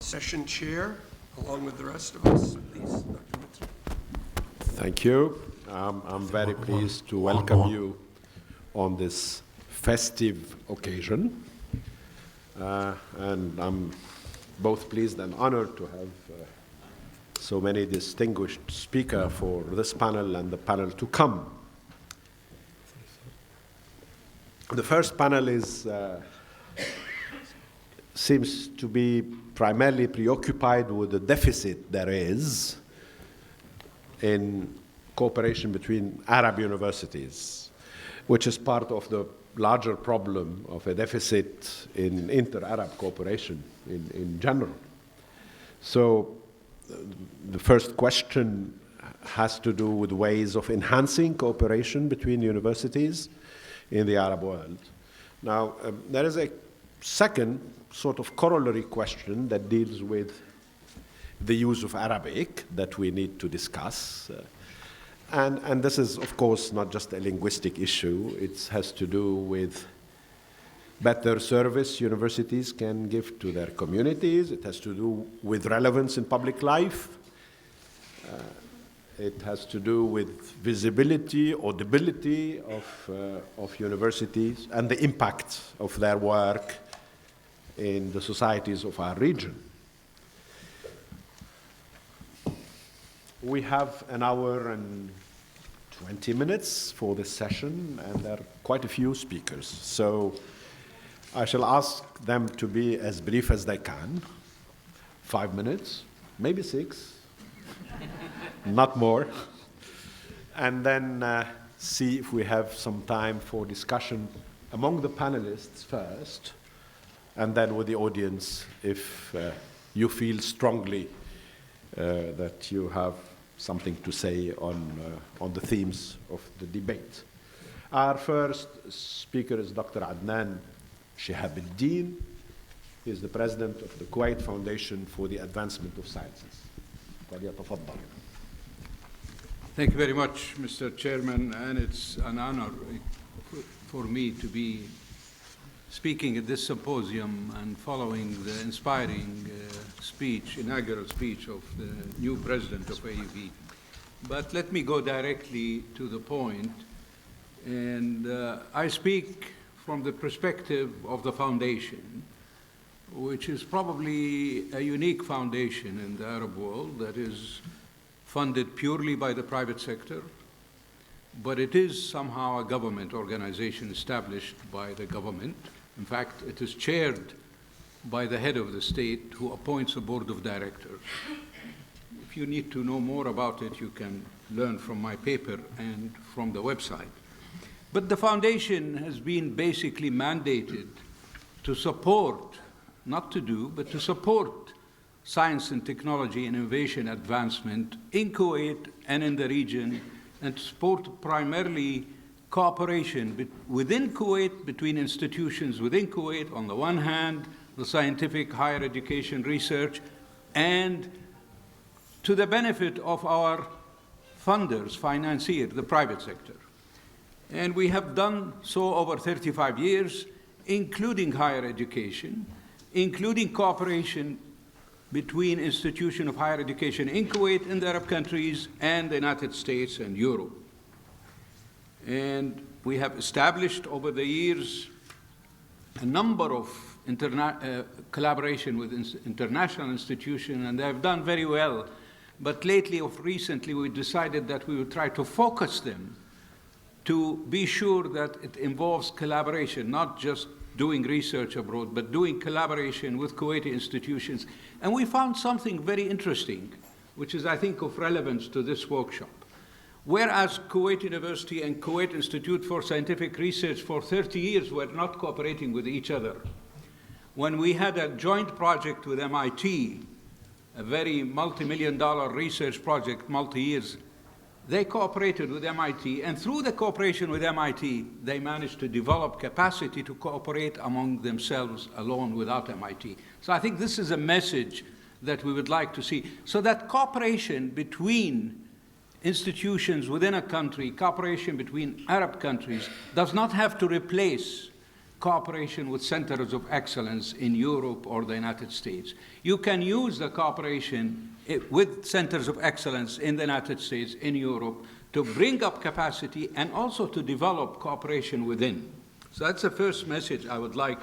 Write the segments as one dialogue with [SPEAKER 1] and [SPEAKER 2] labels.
[SPEAKER 1] session chair, along with the rest of us. Please, Dr. Mitchell.
[SPEAKER 2] Thank you. I'm very pleased to welcome you on this festive occasion. And I'm both pleased and honored to have so many distinguished speakers for this panel and the panel to come. The first panel seems to be primarily preoccupied with the deficit there is in cooperation between Arab universities, which is part of the larger problem of a deficit in inter-Arab cooperation in general. So the first question has to do with ways of enhancing cooperation between universities in the Arab world. Now, there is a second sort of corollary question that deals with the use of Arabic that we need to discuss. And this is, of course, not just a linguistic issue. It has to do with better service universities can give to their communities. It has to do with relevance in public life. It has to do with visibility, audibility of universities and the impact of their work in the societies of our region. We have an hour and 20 minutes for this session, and there are quite a few speakers. So I shall ask them to be as brief as they can. 5 minutes, maybe 6, not more. And then see if we have some time for discussion among the panelists first, and then with the audience if you feel strongly that you have something to say on the themes of the debate. Our first speaker is Dr. Adnan Shihabuddin. He is the president of the Kuwait Foundation for the Advancement of Sciences.
[SPEAKER 3] Thank you very much, Mr. Chairman, and it's an honor for me to be speaking at this symposium and following the inspiring inaugural speech of the new president of AUB. But let me go directly to the point. And I speak from the perspective of the foundation, which is probably a unique foundation in the Arab world that is funded purely by the private sector, but it is somehow a government organization established by the government. In fact, it is chaired by the head of the state who appoints a board of directors. If you need to know more about it, you can learn from my paper and from the website. But the foundation has been basically mandated to support, not to do, but to support science and technology and innovation advancement in Kuwait and in the region, and to support primarily cooperation within Kuwait, between institutions within Kuwait, on the one hand, the scientific higher education research, and to the benefit of our funders, financiers, the private sector. And we have done so over 35 years, including higher education, including cooperation between institutions of higher education in Kuwait, in the Arab countries, and the United States and Europe. And we have established over the years a number of collaboration with international institutions, and they have done very well. But recently, we decided that we would try to focus them to be sure that it involves collaboration, not just doing research abroad, but doing collaboration with Kuwaiti institutions. And we found something very interesting, which is, I think, of relevance to this workshop. Whereas Kuwait University and Kuwait Institute for Scientific Research for 30 years were not cooperating with each other, when we had a joint project with MIT, a very multi-million-dollar research project, multi-years, they cooperated with MIT, and through the cooperation with MIT, they managed to develop capacity to cooperate among themselves alone without MIT. So I think this is a message that we would like to see, so that cooperation between institutions within a country, cooperation between Arab countries, does not have to replace cooperation with centers of excellence in Europe or the United States. You can use the cooperation with centers of excellence in the United States, in Europe, to bring up capacity and also to develop cooperation within. So that's the first message I would like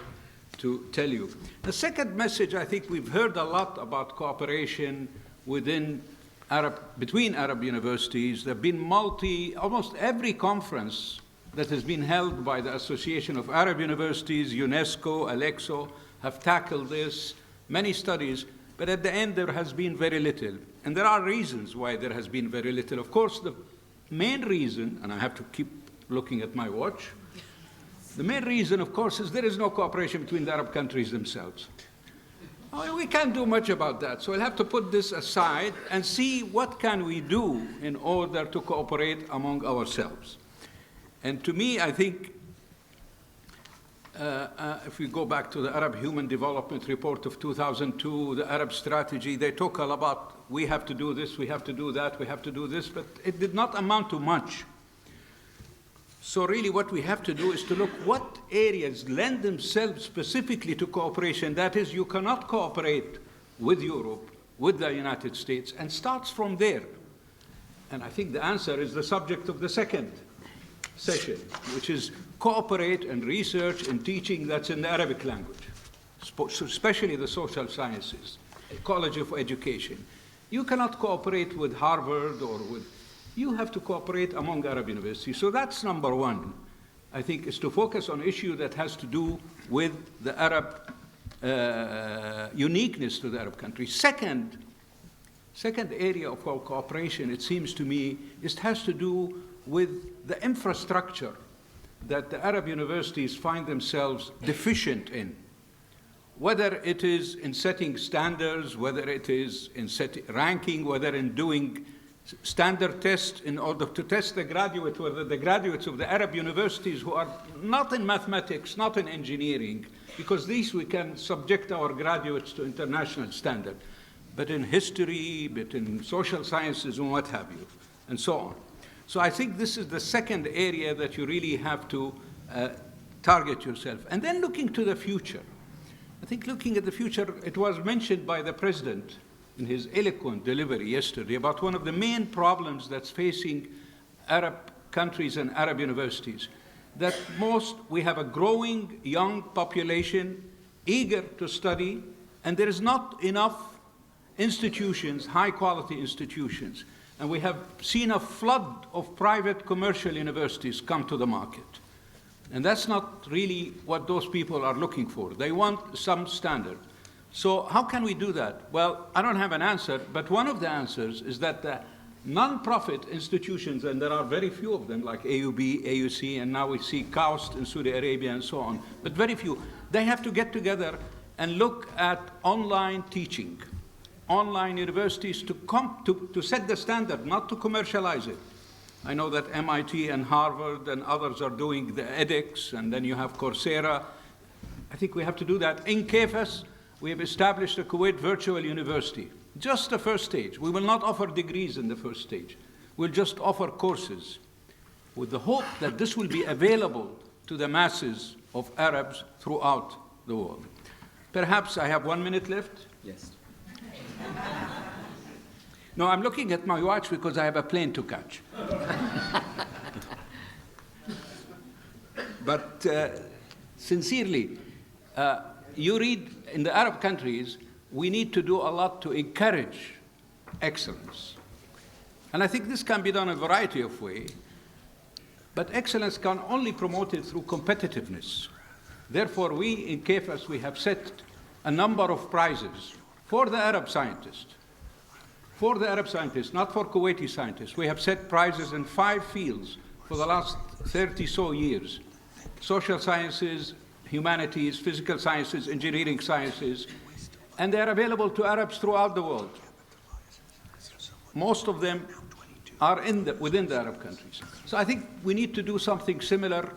[SPEAKER 3] to tell you. The second message, I think we've heard a lot about cooperation between Arab universities. There have been almost every conference that has been held by the Association of Arab Universities, UNESCO, Alexo, have tackled this, many studies, but at the end there has been very little. And there are reasons why there has been very little. Of course, the main reason, and I have to keep looking at my watch, the main reason, of course, is there is no cooperation between the Arab countries themselves. We can't do much about that, so we'll have to put this aside and see what can we do in order to cooperate among ourselves. And to me, I think, if we go back to the Arab Human Development Report of 2002, the Arab strategy, they talk all about, we have to do this, we have to do that, we have to do this, but it did not amount to much. So really what we have to do is to look what areas lend themselves specifically to cooperation. That is, you cannot cooperate with Europe, with the United States, and starts from there. And I think the answer is the subject of the second session, which is cooperate and research and teaching that's in the Arabic language, especially the social sciences, College of Education. You cannot cooperate with Harvard or with, you have to cooperate among Arab universities. So that's number one, I think, is to focus on issue that has to do with the Arab uniqueness to the Arab countries. Second area of our cooperation, it seems to me, has to do with the infrastructure that the Arab universities find themselves deficient in, whether it is in setting standards, whether it is in ranking, whether in doing standard tests in order to test the graduate, whether the graduates of the Arab universities who are not in mathematics, not in engineering, because these we can subject our graduates to international standard, but in history, but in social sciences and what have you, and so on. So I think this is the second area that you really have to target yourself. And then looking to the future. I think looking at the future, it was mentioned by the President in his eloquent delivery yesterday about one of the main problems that's facing Arab countries and Arab universities, that we have a growing young population eager to study, and there is not enough institutions, high-quality institutions. And we have seen a flood of private commercial universities come to the market. And that's not really what those people are looking for. They want some standard. So how can we do that? Well, I don't have an answer, but one of the answers is that the non-profit institutions, and there are very few of them, like AUB, AUC, and now we see KAUST in Saudi Arabia and so on, but very few. They have to get together and look at online teaching, online universities to set the standard, not to commercialize it. I know that MIT and Harvard and others are doing the edX, and then you have Coursera. I think we have to do that. In KFS, we have established a Kuwait Virtual University, just the first stage. We will not offer degrees in the first stage. We'll just offer courses with the hope that this will be available to the masses of Arabs throughout the world. Perhaps I have 1 minute left?
[SPEAKER 4] Yes.
[SPEAKER 3] No, I'm looking at my watch because I have a plane to catch. But sincerely, you read in the Arab countries, we need to do a lot to encourage excellence. And I think this can be done in a variety of ways, but excellence can only be promoted through competitiveness. Therefore, we in KFS, we have set a number of prizes for the Arab scientists. For the Arab scientists, not for Kuwaiti scientists. We have set prizes in 5 fields for the last 30-so years. Social sciences, humanities, physical sciences, engineering sciences, and they are available to Arabs throughout the world. Most of them are within the Arab countries. So I think we need to do something similar,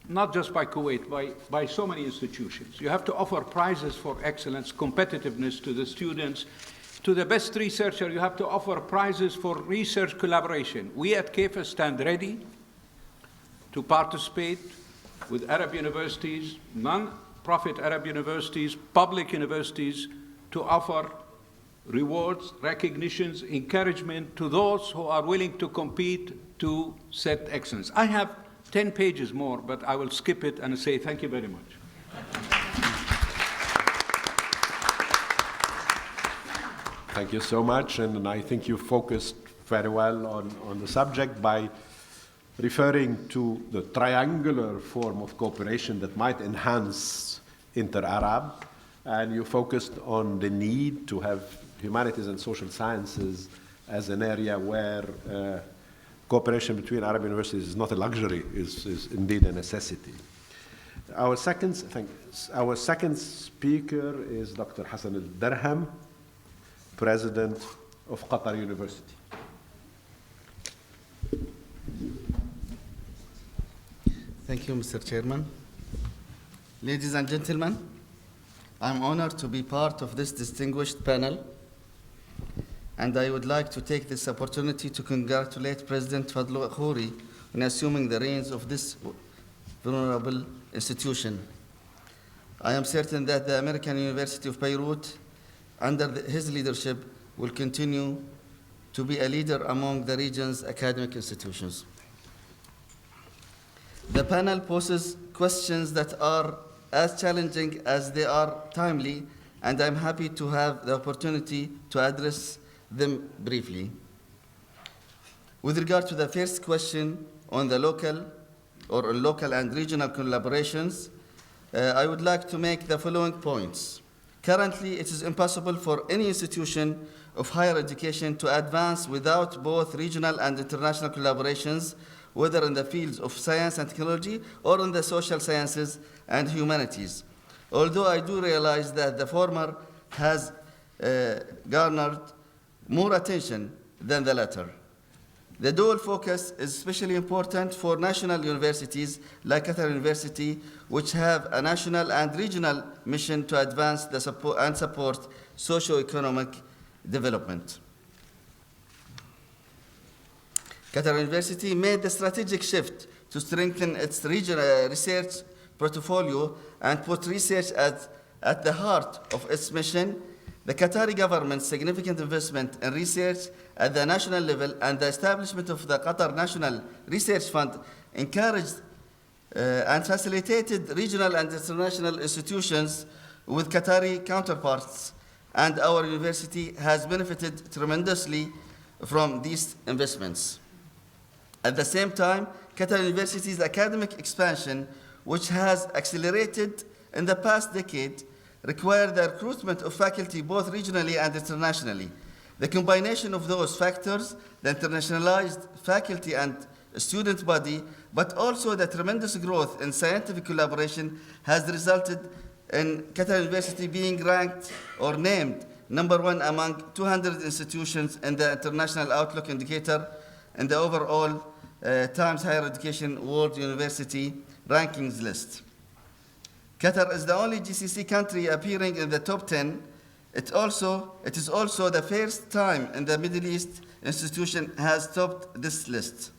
[SPEAKER 3] not just by Kuwait, by so many institutions. You have to offer prizes for excellence, competitiveness to the students. To the best researcher, you have to offer prizes for research collaboration. We at KFS stand ready to participate with Arab universities, non-profit Arab universities, public universities, to offer rewards, recognitions, encouragement to those who are willing to compete to set excellence. I have 10 pages more, but I will skip it and say thank you very much.
[SPEAKER 2] Thank you so much, and I think you focused very well on the subject by referring to the triangular form of cooperation that might enhance inter-Arab, and you focused on the need to have humanities and social sciences as an area where cooperation between Arab universities is not a luxury, is indeed a necessity. Our second speaker is Dr. Hassan al-Darham, President of Qatar University.
[SPEAKER 4] Thank you, Mr. Chairman. Ladies and gentlemen, I'm honored to be part of this distinguished panel, and I would like to take this opportunity to congratulate President Fadlu Khouri on assuming the reins of this venerable institution. I am certain that the American University of Beirut, under his leadership, will continue to be a leader among the region's academic institutions. The panel poses questions that are as challenging as they are timely, and I'm happy to have the opportunity to address them briefly. With regard to the first question on the local and regional collaborations, I would like to make the following points. Currently, it is impossible for any institution of higher education to advance without both regional and international collaborations, whether in the fields of science and technology or in the social sciences and humanities. Although I do realize that the former has garnered more attention than the latter. The dual focus is especially important for national universities like Qatar University, which have a national and regional mission to advance the support socio-economic development. Qatar University made the strategic shift to strengthen its regional research portfolio and put research at the heart of its mission. The Qatari government's significant investment in research at the national level and the establishment of the Qatar National Research Fund encouraged and facilitated regional and international institutions with Qatari counterparts, and our university has benefited tremendously from these investments. At the same time, Qatar University's academic expansion, which has accelerated in the past decade, required the recruitment of faculty both regionally and internationally. The combination of those factors, the internationalized faculty and student body, but also the tremendous growth in scientific collaboration, has resulted in Qatar University being ranked or named #1 among 200 institutions in the International Outlook Indicator in the overall Times Higher Education World University Rankings list. Qatar is the only GCC country appearing in the top 10. It is also the first time in the Middle East institution has topped this list.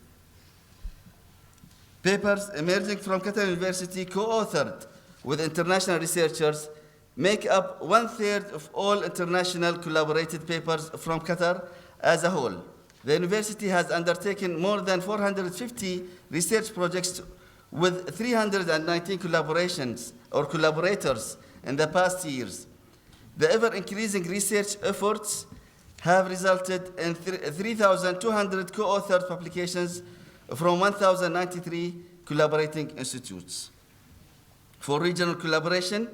[SPEAKER 4] Papers emerging from Qatar University co-authored with international researchers make up 1/3 of all international collaborated papers from Qatar as a whole. The university has undertaken more than 450 research projects with 319 collaborations or collaborators in the past years. The ever-increasing research efforts have resulted in 3,200 co-authored publications from 1,093 collaborating institutes. For regional collaboration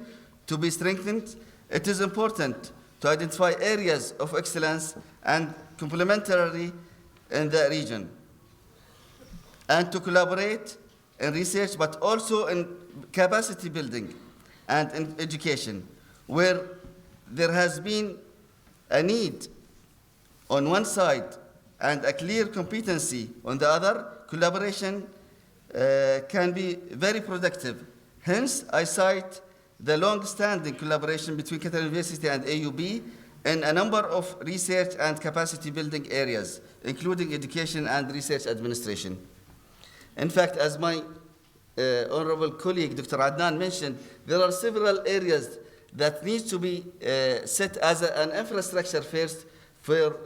[SPEAKER 4] to be strengthened, it is important to identify areas of excellence and complementarity in the region, and to collaborate in research, but also in capacity building and in education, where there has been a need on one side and a clear competency on the other. Collaboration can be very productive. Hence, I cite the long-standing collaboration between Qatar University and AUB in a number of research and capacity building areas, including education and research administration. In fact, as my Honorable colleague Dr. Adnan mentioned, there are several areas that need to be set as an infrastructure first for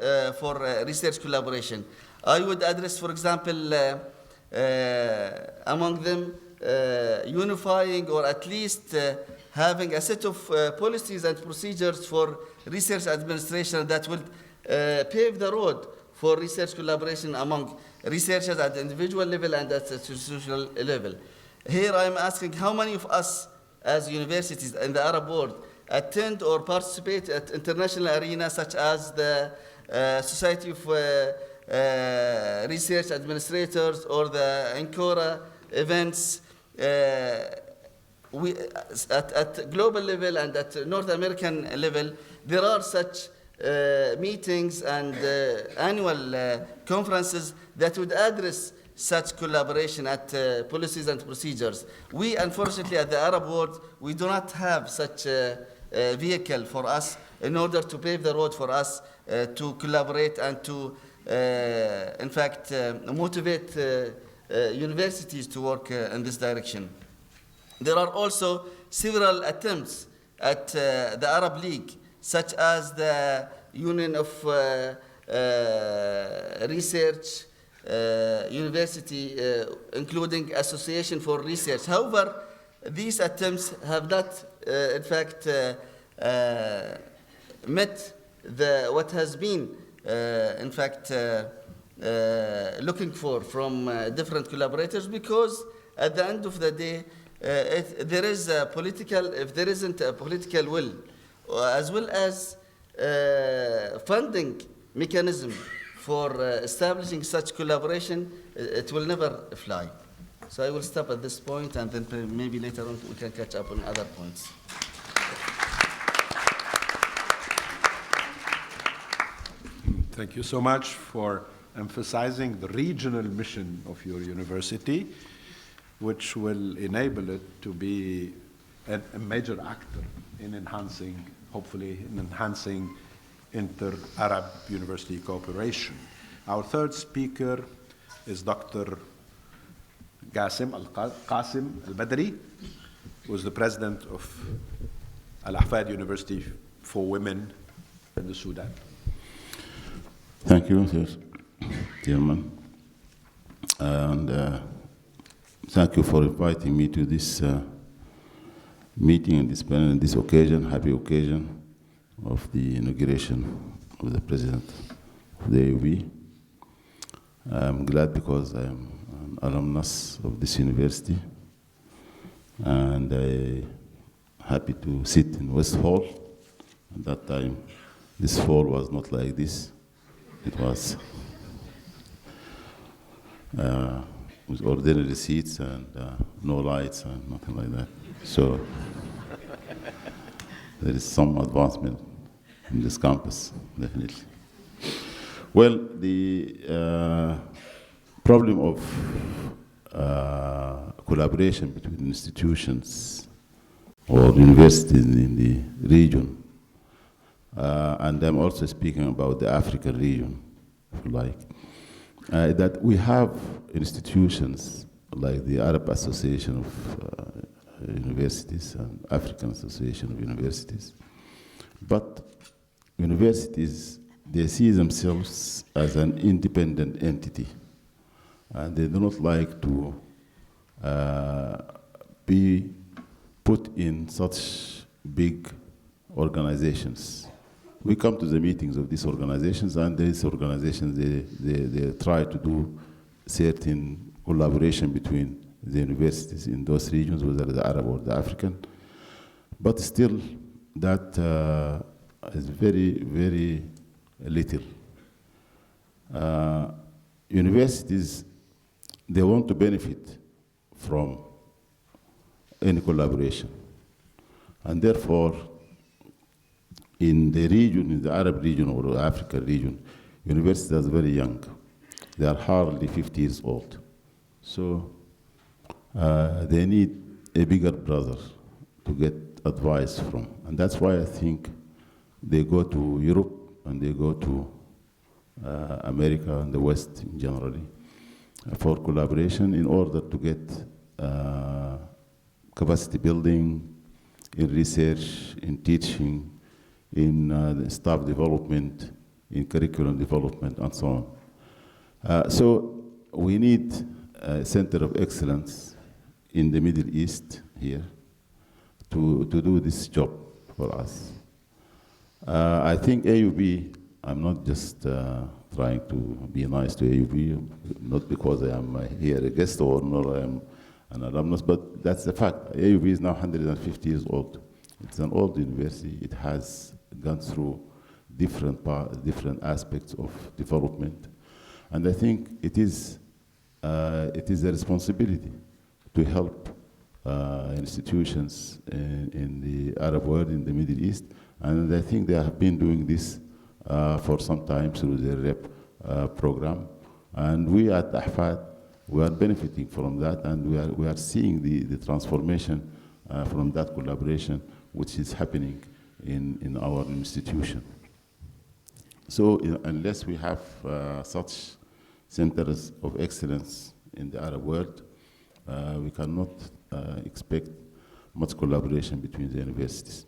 [SPEAKER 4] research collaboration. I would address, for example, among them, unifying or at least having a set of policies and procedures for research administration that will pave the road for research collaboration among researchers at the individual level and at the institutional level. Here I'm asking how many of us as universities in the Arab world attend or participate at international arenas such as the Society of Research Administrators or the Inaugural Events. At global level and at North American level, there are such meetings and annual conferences that would address such collaboration at policies and procedures. We, unfortunately, at the Arab world, we do not have such a vehicle for us in order to pave the road for us to collaborate and to, in fact, motivate universities to work in this direction. There are also several attempts at the Arab League, such as the Union of Research University, including Association for Research. However, these attempts have not, in fact, met what has been, in fact, looking for from different collaborators, because at the end of the day, there is a political, if there isn't a political will, as well as funding mechanism for establishing such collaboration, it will never fly. So I will stop at this point, and then maybe later on we can catch up on other points.
[SPEAKER 2] Thank you so much for emphasizing the regional mission of your university, which will enable it to be a major actor in enhancing, hopefully, in enhancing inter-Arab university cooperation. Our third speaker is Dr. Qasim Al-Badri, who is the president of Al-Ahfad University for Women in the Sudan.
[SPEAKER 5] Thank you, Chairman. And thank you for inviting me to this meeting and this occasion, happy occasion of the inauguration of the President of the AUB. I'm glad because I'm an alumnus of this university, and I'm happy to sit in West Hall. At that time, this hall was not like this. It was with ordinary seats and no lights and nothing like that. So there is some advancement in this campus, definitely. Well, the problem of collaboration between institutions or universities in the region, and I'm also speaking about the African region, if you like, that we have institutions like the Arab Association of Universities and African Association of Universities. But universities, they see themselves as an independent entity, and they do not like to be put in such big organizations. We come to the meetings of these organizations, and these organizations, they try to do certain collaboration between the universities in those regions, whether the Arab or the African. But still, that is very, very little. Universities, they want to benefit from any collaboration. And therefore, in the region, in the Arab region or the African region, universities are very young. They are hardly 50 years old. So they need a bigger brother to get advice from. And that's why I think they go to Europe and they go to America and the West generally for collaboration in order to get capacity building, in research, in teaching, in staff development, in curriculum development, and so on. So we need a center of excellence in the Middle East here to do this job for us. I think AUB, I'm not just trying to be nice to AUB, not because I am here a guest or nor I am an alumnus, but that's the fact. AUB is now 150 years old. It's an old university. It has gone through different aspects of development. And I think it is a responsibility to help institutions in the Arab world, in the Middle East. And I think they have been doing this for some time through the REP program. And we at Ahfad, we are benefiting from that, and we are seeing the transformation from that collaboration, which is happening in our institution. So unless we have such centers of excellence in the Arab world, we cannot expect much collaboration between the universities.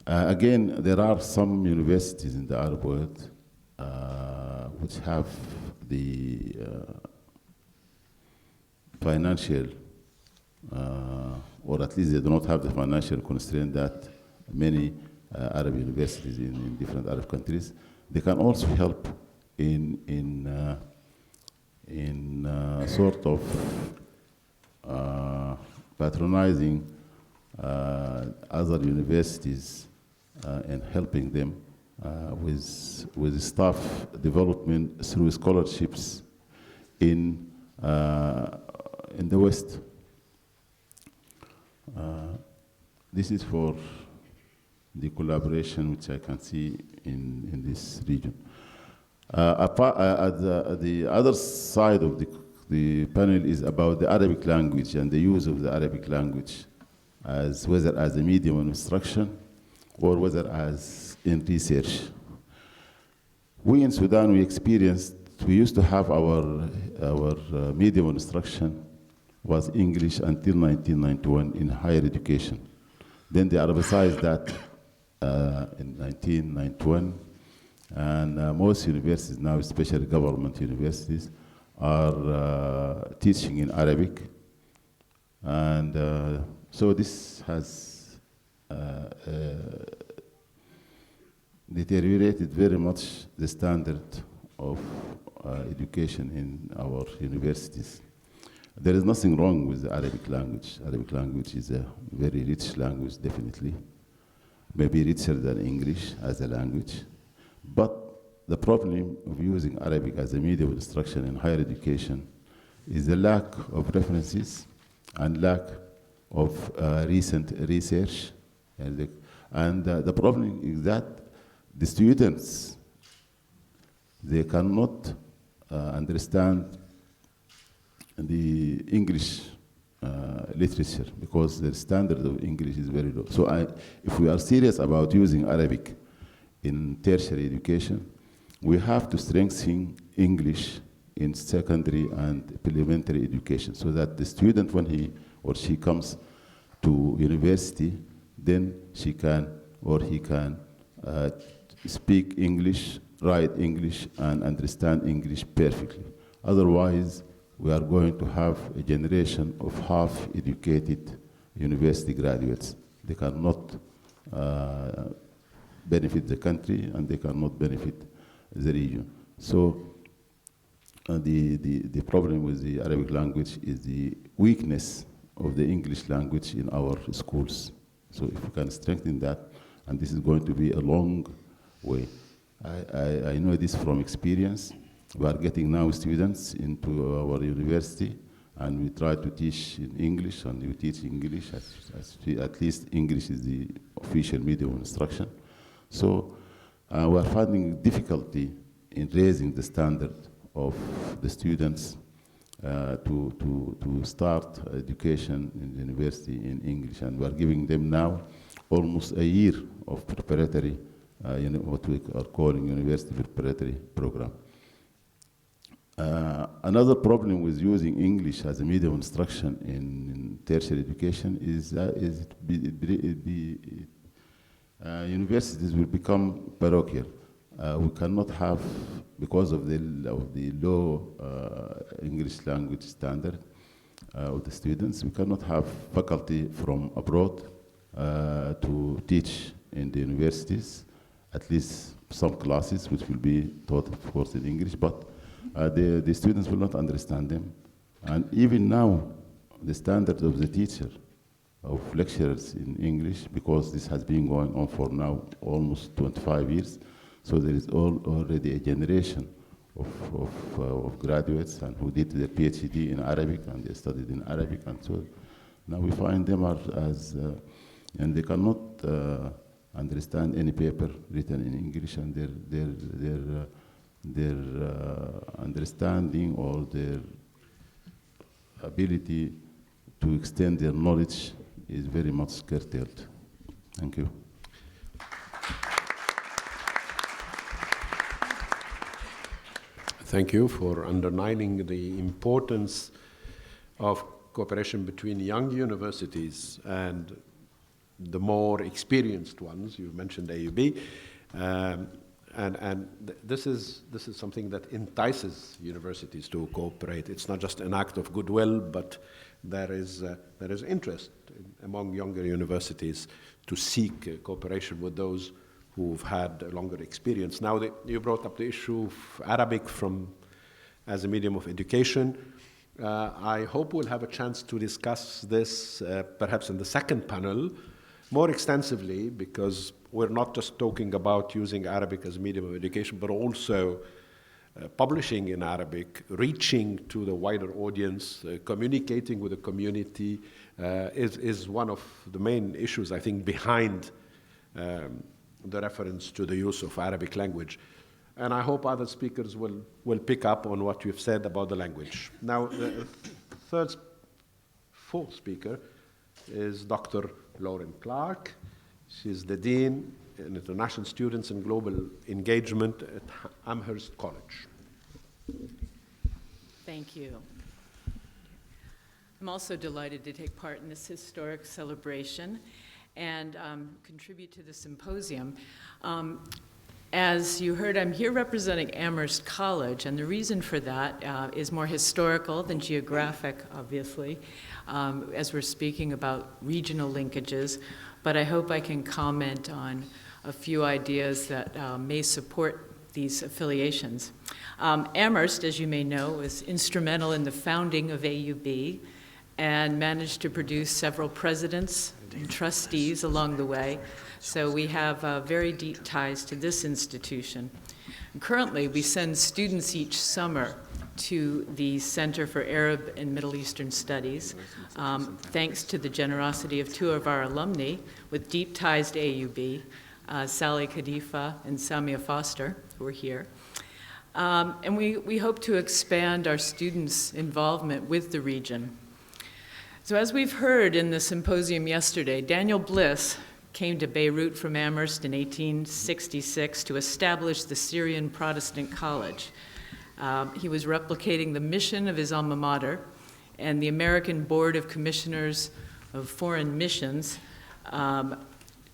[SPEAKER 5] Again, there are some universities in the Arab world which have the financial, or at least they do not have the financial constraint that many Arab universities in different Arab countries. They can also help in sort of patronizing other universities and helping them with staff development through scholarships in the West. This is for the collaboration which I can see in this region. At the other side of the panel is about the Arabic language and the use of the Arabic language, whether as a medium of instruction or whether as in research. We in Sudan, we used to have our medium of instruction was English until 1991 in higher education. Then they Arabicized that in 1991, and most universities now, especially government universities, are teaching in Arabic. And so this has deteriorated very much the standard of education in our universities. There is nothing wrong with the Arabic language. Arabic language is a very rich language, definitely. Maybe richer than English as a language. But the problem of using Arabic as a medium of instruction in higher education is the lack of references and lack of recent research. And the problem is that the students, they cannot understand the English literature because the standard of English is very low. So if we are serious about using Arabic in tertiary education, we have to strengthen English in secondary and elementary education so that the student, when he or she comes to university, then she can or he can speak English, write English, and understand English perfectly. Otherwise, we are going to have a generation of half-educated university graduates. They cannot benefit the country, and they cannot benefit the region. So the problem with the Arabic language is the weakness of the English language in our schools. So if we can strengthen that, and this is going to be a long way. I know this from experience. We are getting now students into our university, and we try to teach in English, and we teach English, at least English is the official medium of instruction. So we are finding difficulty in raising the standard of the students to start education in the university in English. And we are giving them now almost a year of preparatory, what we are calling university preparatory program. Another problem with using English as a medium of instruction in tertiary education is universities will become parochial. We cannot have, because of the low English language standard of the students, we cannot have faculty from abroad to teach in the universities, at least some classes which will be taught, of course, in English, but the students will not understand them. And even now, the standard of the teacher, of lecturers in English, because this has been going on for now almost 25 years, so there is already a generation of graduates and who did their PhD in Arabic and they studied in Arabic, and so now we find them and they cannot understand any paper written in English, and their understanding or their ability to extend their knowledge is very much curtailed. Thank you.
[SPEAKER 2] Thank you for underlining the importance of cooperation between young universities and the more experienced ones. You mentioned AUB. This is something that entices universities to cooperate. It's not just an act of goodwill, but there is interest among younger universities to seek cooperation with those who've had a longer experience. Now, you brought up the issue of Arabic as a medium of education. I hope we'll have a chance to discuss this perhaps in the second panel more extensively, because we're not just talking about using Arabic as a medium of education, but also publishing in Arabic, reaching to the wider audience, communicating with the community is one of the main issues, I think, behind the reference to the use of Arabic language. And I hope other speakers will pick up on what you've said about the language. Now, the fourth speaker is Dr. Lauren Clark. She's the Dean in International Students and Global Engagement at Amherst College.
[SPEAKER 6] Thank you. I'm also delighted to take part in this historic celebration and contribute to the symposium. As you heard, I'm here representing Amherst College, and the reason for that is more historical than geographic, obviously, as we're speaking about regional linkages, but I hope I can comment on a few ideas that may support these affiliations. Amherst, as you may know, was instrumental in the founding of AUB and managed to produce several presidents and trustees along the way. So we have very deep ties to this institution. And currently, we send students each summer to the Center for Arab and Middle Eastern Studies, thanks to the generosity of two of our alumni with deep ties to AUB, Sally Khalifa and Samia Foster, who are here. And we hope to expand our students' involvement with the region. So as we've heard in the symposium yesterday, Daniel Bliss came to Beirut from Amherst in 1866 to establish the Syrian Protestant College. He was replicating the mission of his alma mater and the American Board of Commissioners of Foreign Missions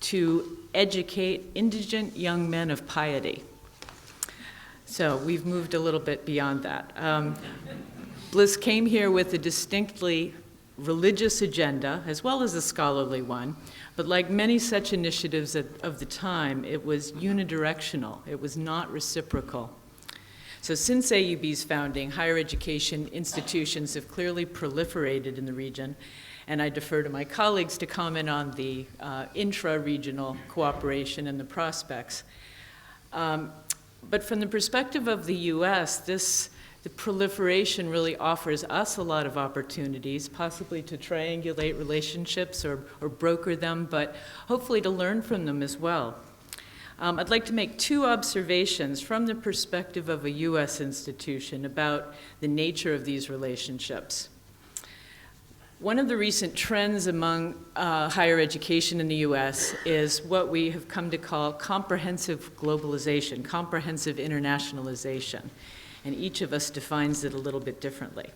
[SPEAKER 6] to educate indigent young men of piety. So we've moved a little bit beyond that. Bliss came here with a distinctly religious agenda, as well as a scholarly one, but like many such initiatives of the time, it was unidirectional. It was not reciprocal. So since AUB's founding, higher education institutions have clearly proliferated in the region, and I defer to my colleagues to comment on the intra-regional cooperation and the prospects. But from the perspective of the US, the proliferation really offers us a lot of opportunities, possibly to triangulate relationships or broker them, but hopefully to learn from them as well. I'd like to make two observations from the perspective of a US institution about the nature of these relationships. One of the recent trends among higher education in the US is what we have come to call comprehensive globalization, comprehensive internationalization. and each of us defines it a little bit differently.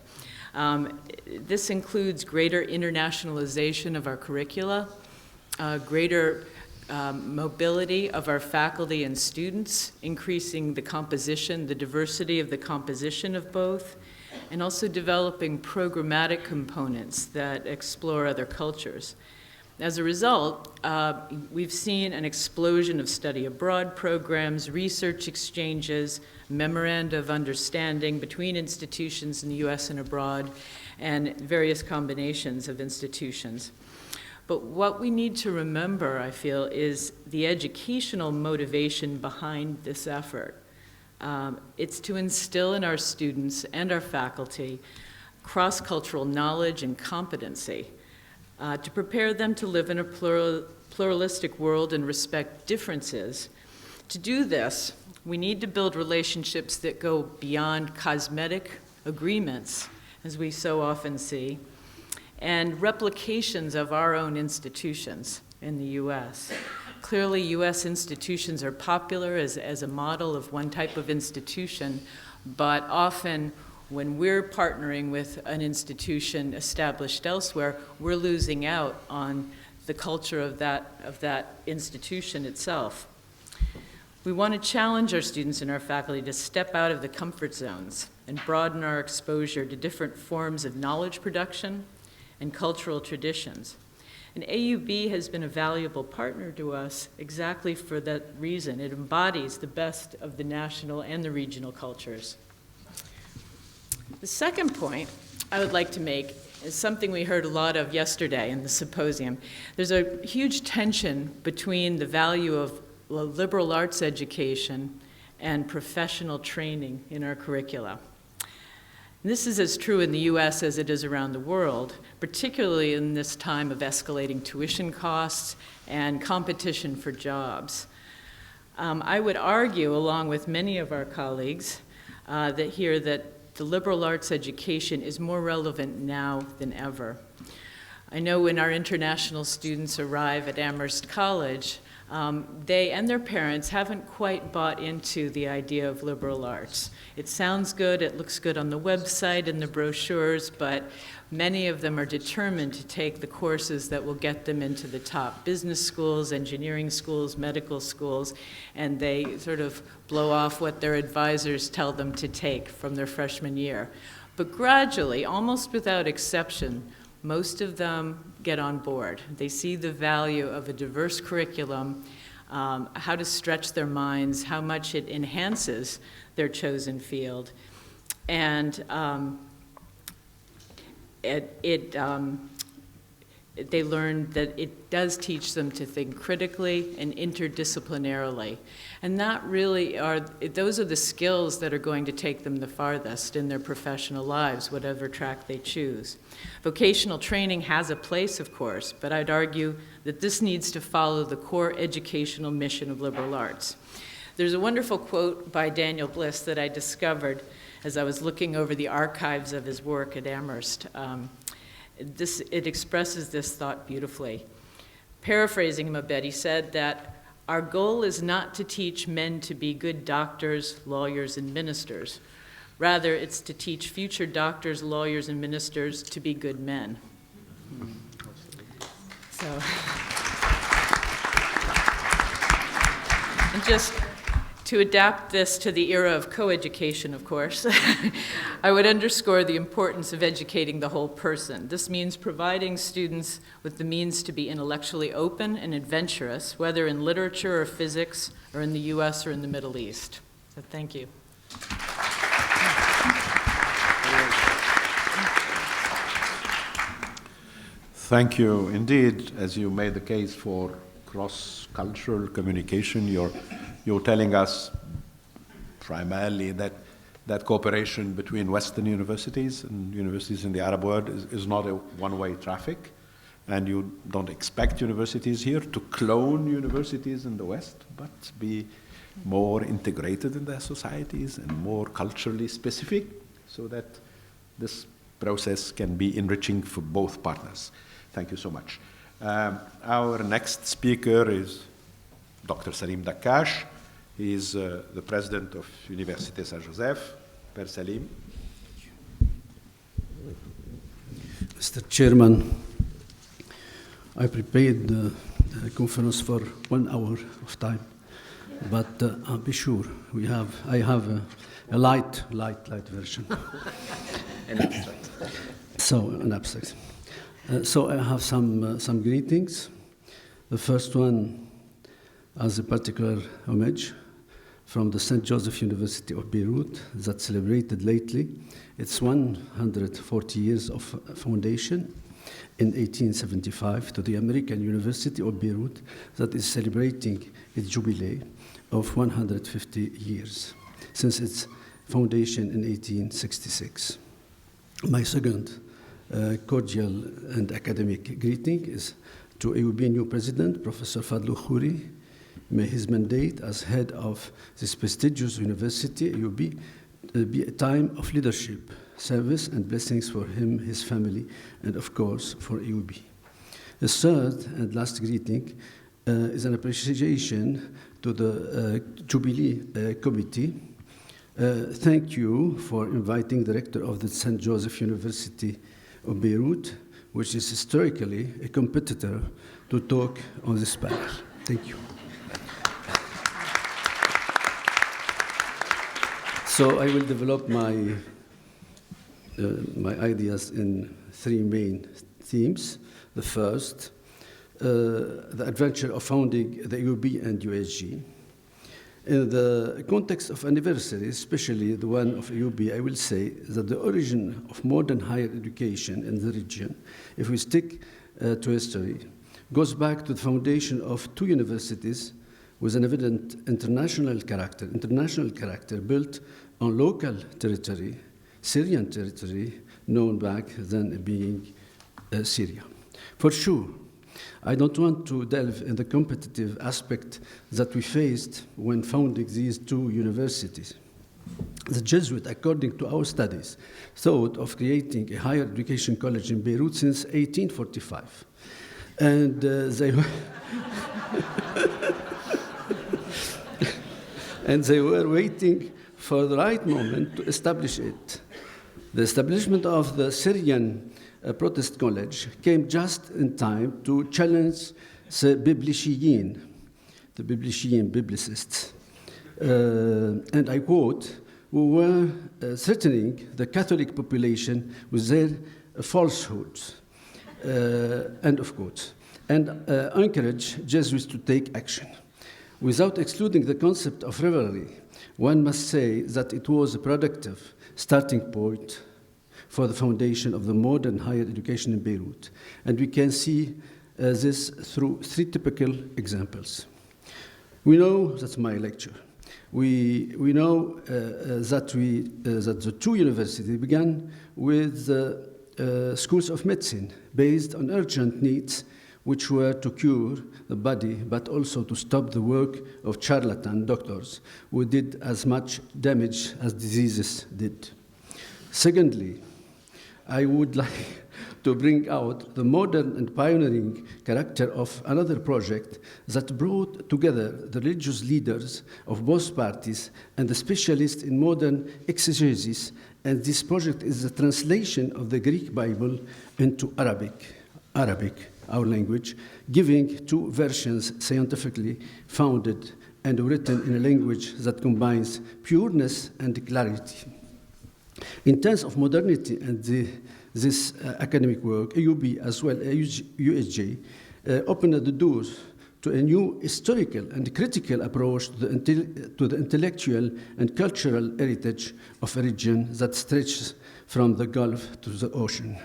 [SPEAKER 6] This includes greater internationalization of our curricula, greater mobility of our faculty and students, increasing the composition, the diversity of the composition of both, and also developing programmatic components that explore other cultures. As a result, we've seen an explosion of study abroad programs, research exchanges, memoranda of understanding between institutions in the US and abroad, and various combinations of institutions. But what we need to remember, I feel, is the educational motivation behind this effort. It's to instill in our students and our faculty cross-cultural knowledge and competency, to prepare them to live in a pluralistic world and respect differences. To do this, we need to build relationships that go beyond cosmetic agreements, as we so often see, and replications of our own institutions in the US. Clearly, US institutions are popular as a model of one type of institution, but often when we're partnering with an institution established elsewhere, we're losing out on the culture of that institution itself. We want to challenge our students and our faculty to step out of the comfort zones and broaden our exposure to different forms of knowledge production and cultural traditions. And AUB has been a valuable partner to us exactly for that reason. It embodies the best of the national and the regional cultures. The second point I would like to make is something we heard a lot of yesterday in the symposium. There's a huge tension between the value of liberal arts education and professional training in our curricula. And this is as true in the US as it is around the world, particularly in this time of escalating tuition costs and competition for jobs. I would argue, along with many of our colleagues, that the liberal arts education is more relevant now than ever. I know when our international students arrive at Amherst College, they and their parents haven't quite bought into the idea of liberal arts. It sounds good, it looks good on the website and the brochures, but many of them are determined to take the courses that will get them into the top business schools, engineering schools, medical schools, and they sort of blow off what their advisors tell them to take from their freshman year. But gradually, almost without exception, most of them get on board. They see the value of a diverse curriculum, how to stretch their minds, how much it enhances their chosen field. And they learn that it does teach them to think critically and interdisciplinarily. And those are the skills that are going to take them the farthest in their professional lives, whatever track they choose. Vocational training has a place, of course, but I'd argue that this needs to follow the core educational mission of liberal arts. There's a wonderful quote by Daniel Bliss that I discovered as I was looking over the archives of his work at Amherst. It expresses this thought beautifully. Paraphrasing him a bit, he said that our goal is not to teach men to be good doctors, lawyers, and ministers. Rather, it's to teach future doctors, lawyers, and ministers to be good men. So, and just to adapt this to the era of coeducation, of course, I would underscore the importance of educating the whole person. This means providing students with the means to be intellectually open and adventurous, whether in literature or physics, or in the US or in the Middle East. So thank you.
[SPEAKER 2] Thank you. Indeed, as you made the case for cross-cultural communication, you're telling us primarily that cooperation between Western universities and universities in the Arab world is not a one-way traffic, and you don't expect universities here to clone universities in the West, but be more integrated in their societies and more culturally specific, so that this process can be enriching for both partners. Thank you so much. Our next speaker is Dr. Salim Dakkash. He is the president of Université Saint-Joseph, Per Salim.
[SPEAKER 7] Mr. Chairman, I prepared the conference for 1 hour of time, but I'll be sure I have a light version.
[SPEAKER 8] An abstract.
[SPEAKER 7] So, an abstract. So I have some greetings. The first one as a particular homage from the St. Joseph University of Beirut that celebrated lately its 140 years of foundation in 1875 to the American University of Beirut that is celebrating its jubilee of 150 years since its foundation in 1866. My second cordial and academic greeting is to AUB new president, Professor Fadlou Khouri. May his mandate as head of this prestigious university, AUB, be a time of leadership, service, and blessings for him, his family, and of course for AUB. The third and last greeting is an appreciation to the Jubilee Committee. Thank you for inviting the rector of the St. Joseph University of Beirut, which is historically a competitor, to talk on this panel. Thank you. So I will develop my ideas in three main themes. The first, the adventure of founding the AUB and USG. In the context of anniversaries, especially the one of AUB, I will say that the origin of modern higher education in the region, if we stick to history, goes back to the foundation of two universities with an evident international character built on local territory, Syrian territory, known back then being Syria. For sure, I don't want to delve in the competitive aspect that we faced when founding these two universities. The Jesuits, according to our studies, thought of creating a higher education college in Beirut since 1845. And they were waiting for the right moment to establish it. The establishment of the Syrian Protest College came just in time to challenge the biblicists. And I quote, who were threatening the Catholic population with their falsehoods, end of quote, and encourage Jesuits to take action. Without excluding the concept of rivalry, one must say that it was a productive starting point for the foundation of the modern higher education in Beirut. And we can see this through three typical examples. We know, that's my lecture, we know that the two universities began with schools of medicine based on urgent needs which were to cure the body, but also to stop the work of charlatan doctors who did as much damage as diseases did. Secondly, I would like to bring out the modern and pioneering character of another project that brought together the religious leaders of both parties and the specialists in modern exegesis, and this project is the translation of the Greek Bible into Arabic, our language, giving two versions scientifically founded and written in a language that combines pureness and clarity. In terms of modernity and this academic work, AUB as well as USJ opened the doors to a new historical and critical approach to the intellectual and cultural heritage of a region that stretches from the Gulf to the ocean.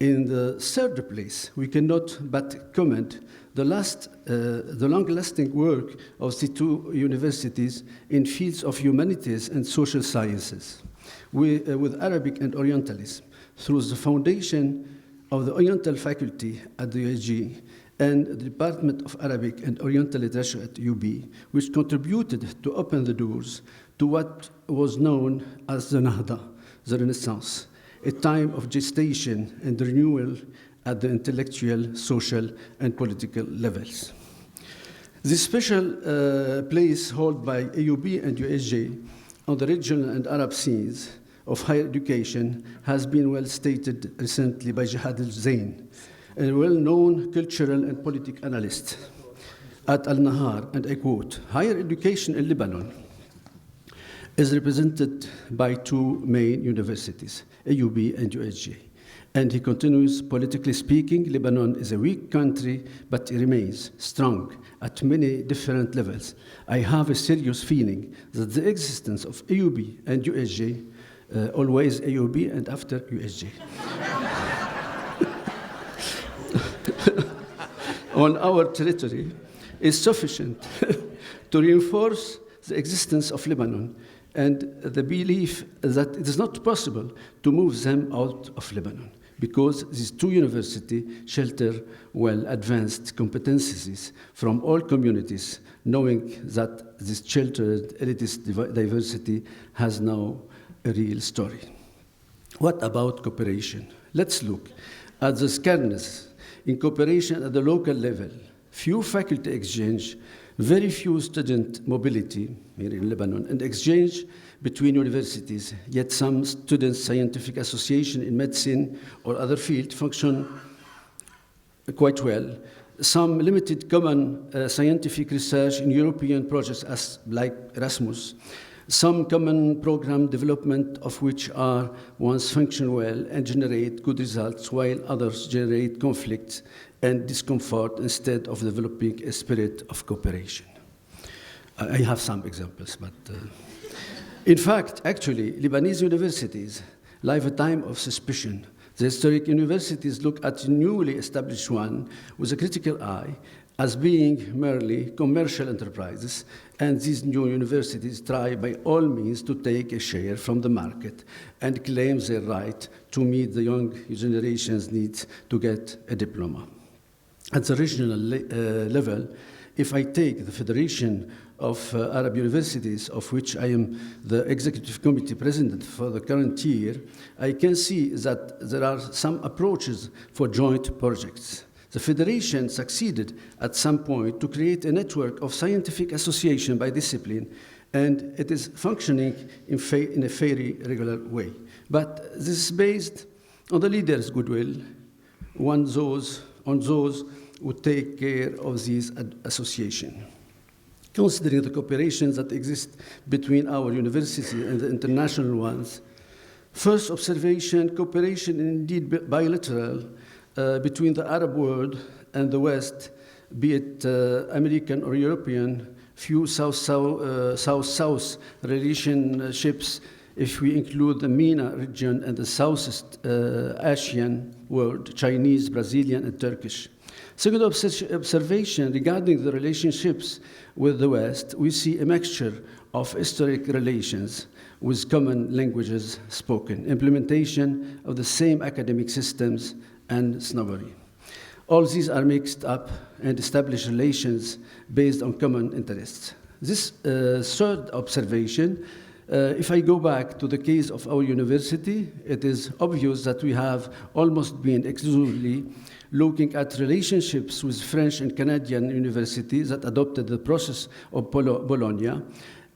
[SPEAKER 7] In the third place, we cannot but comment the long-lasting work of the two universities in fields of humanities and social sciences, with Arabic and Orientalism, through the foundation of the Oriental faculty at the USG and the Department of Arabic and Oriental Literature at UB, which contributed to open the doors to what was known as the Nahda, the Renaissance, a time of gestation and renewal at the intellectual, social, and political levels. This special place held by AUB and USJ on the regional and Arab scenes of higher education has been well stated recently by Jihad al-Zain, a well-known cultural and political analyst at Al-Nahar, and I quote, "Higher education in Lebanon is represented by two main universities, AUB and USJ." And he continues, "Politically speaking, Lebanon is a weak country, but it remains strong at many different levels. I have a serious feeling that the existence of AUB and USJ, always AUB and after USJ, on our territory is sufficient to reinforce the existence of Lebanon and the belief that it is not possible to move them out of Lebanon, because these two universities shelter well-advanced competencies from all communities, knowing that this sheltered elitist diversity has now a real story." What about cooperation? Let's look at the scarceness in cooperation at the local level. Few faculty exchange, very few student mobility here in Lebanon, and exchange between universities, yet some students' scientific association in medicine or other field function quite well. Some limited common scientific research in European projects like Erasmus. Some common program development of which are once function well and generate good results, while others generate conflicts and discomfort instead of developing a spirit of cooperation. I have some examples, but in fact, actually, Lebanese universities live a time of suspicion. The historic universities look at newly established one with a critical eye as being merely commercial enterprises, and these new universities try by all means to take a share from the market and claim their right to meet the young generation's needs to get a diploma. At the regional level, if I take the Federation of Arab Universities, of which I am the executive committee president for the current year, I can see that there are some approaches for joint projects. The Federation succeeded at some point to create a network of scientific association by discipline, and it is functioning in a very regular way. But this is based on the leaders' goodwill, on those who take care of these associations. Considering the cooperation that exists between our university and the international ones, first observation, cooperation indeed bilateral between the Arab world and the West, be it American or European, few South-South relationships, if we include the MENA region and the Southeast Asian world, Chinese, Brazilian, and Turkish. Second observation regarding the relationships with the West, we see a mixture of historic relations with common languages spoken, implementation of the same academic systems, and snobbery. All these are mixed up and establish relations based on common interests. This third observation, if I go back to the case of our university, it is obvious that we have almost been exclusively looking at relationships with French and Canadian universities that adopted the process of Bologna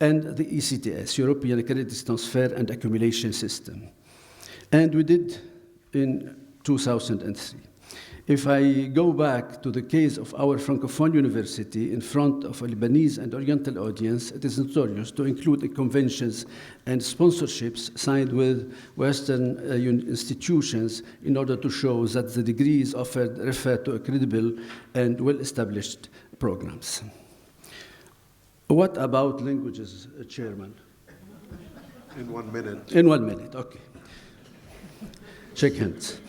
[SPEAKER 7] and the ECTS, European Credit Transfer and Accumulation System. And we did in 2003. If I go back to the case of our Francophone university in front of a Lebanese and Oriental audience, it is notorious to include conventions and sponsorships signed with Western institutions in order to show that the degrees offered refer to credible and well-established programs. What about languages, Chairman?
[SPEAKER 2] In 1 minute.
[SPEAKER 7] In 1 minute, okay. Shake hands.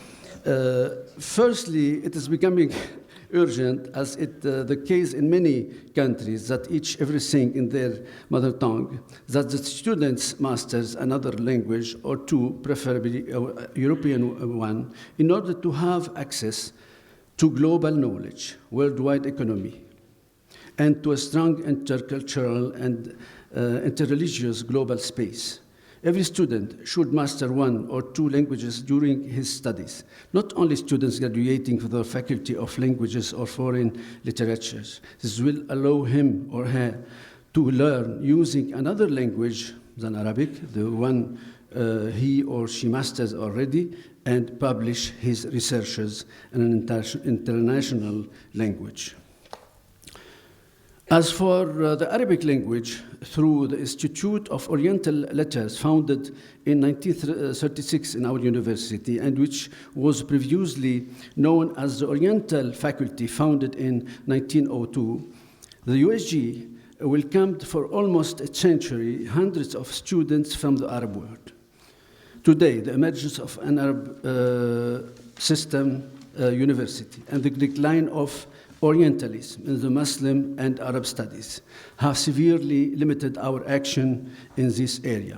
[SPEAKER 7] Firstly, it is becoming urgent, as the case in many countries, that everything in their mother tongue, that the students masters another language or two, preferably a European one, in order to have access to global knowledge, worldwide economy, and to a strong intercultural and interreligious global space. Every student should master 1 or 2 languages during his studies, not only students graduating from the Faculty of Languages or Foreign Literatures. This will allow him or her to learn using another language than Arabic, the one he or she masters already, and publish his researches in an international language. As for the Arabic language, through the Institute of Oriental Letters, founded in 1936 in our university, and which was previously known as the Oriental Faculty, founded in 1902, the USG welcomed for almost a century hundreds of students from the Arab world. Today, the emergence of an Arab system university and the decline of Orientalism in the Muslim and Arab studies have severely limited our action in this area.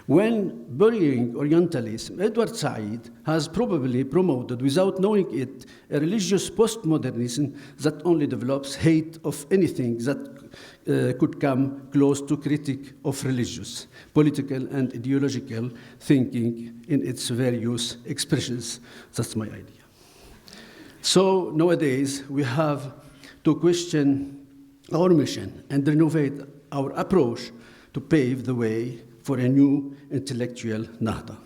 [SPEAKER 7] When burying Orientalism, Edward Said has probably promoted, without knowing it, a religious postmodernism that only develops hate of anything that could come close to critique of religious, political, and ideological thinking in its various expressions. That's my idea. So nowadays, we have to question our mission and renovate our approach to pave the way for a new intellectual Nahda.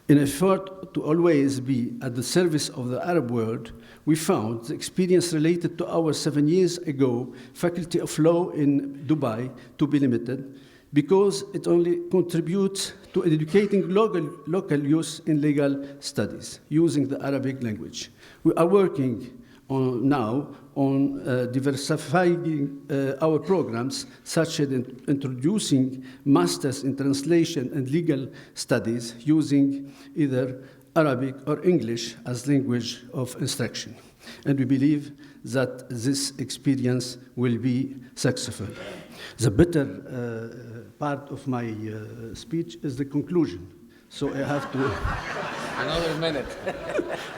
[SPEAKER 7] In an effort to always be at the service of the Arab world, we found the experience related to our 7 years ago Faculty of Law in Dubai to be limited, because it only contributes to educating local youth in legal studies using the Arabic language. We are working now on diversifying our programs, such as introducing masters in translation and legal studies using either Arabic or English as language of instruction. And we believe that this experience will be successful. The better part of my speech is the conclusion. So I have to...
[SPEAKER 8] Another minute.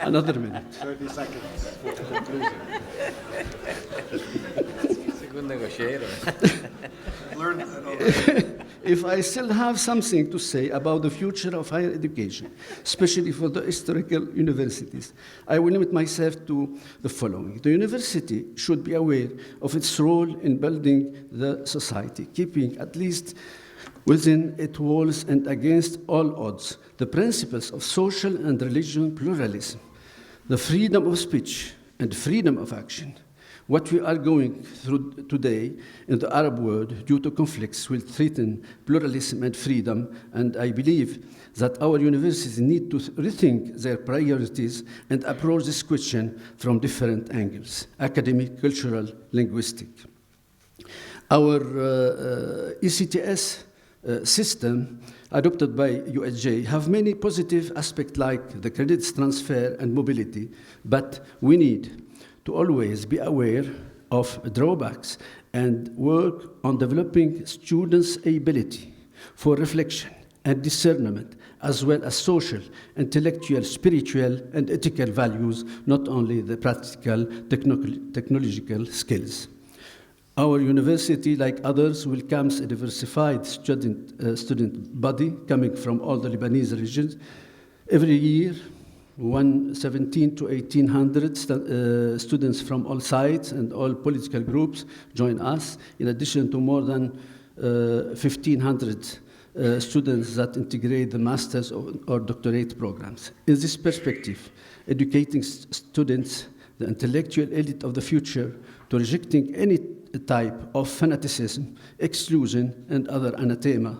[SPEAKER 2] Another minute. 30 seconds for the conclusion.
[SPEAKER 8] Good negotiator.
[SPEAKER 1] Learned that already.
[SPEAKER 7] If I still have something to say about the future of higher education, especially for the historical universities, I will limit myself to the following. The university should be aware of its role in building the society, keeping at least within its walls and against all odds the principles of social and religious pluralism, the freedom of speech and freedom of action. What we are going through today in the Arab world due to conflicts will threaten pluralism and freedom, and I believe that our universities need to rethink their priorities and approach this question from different angles: academic, cultural, linguistic. Our ECTS system adopted by USJ have many positive aspects like the credits transfer and mobility, but we need to always be aware of drawbacks and work on developing students' ability for reflection and discernment, as well as social, intellectual, spiritual, and ethical values, not only the practical, technological skills. Our university, like others, welcomes a diversified student body coming from all the Lebanese regions. Every year, 117 to 1,800 students from all sides and all political groups join us, in addition to more than 1,500 students that integrate the master's or doctorate programs. In this perspective, educating students, the intellectual elite of the future, to rejecting any type of fanaticism, exclusion, and other anathema,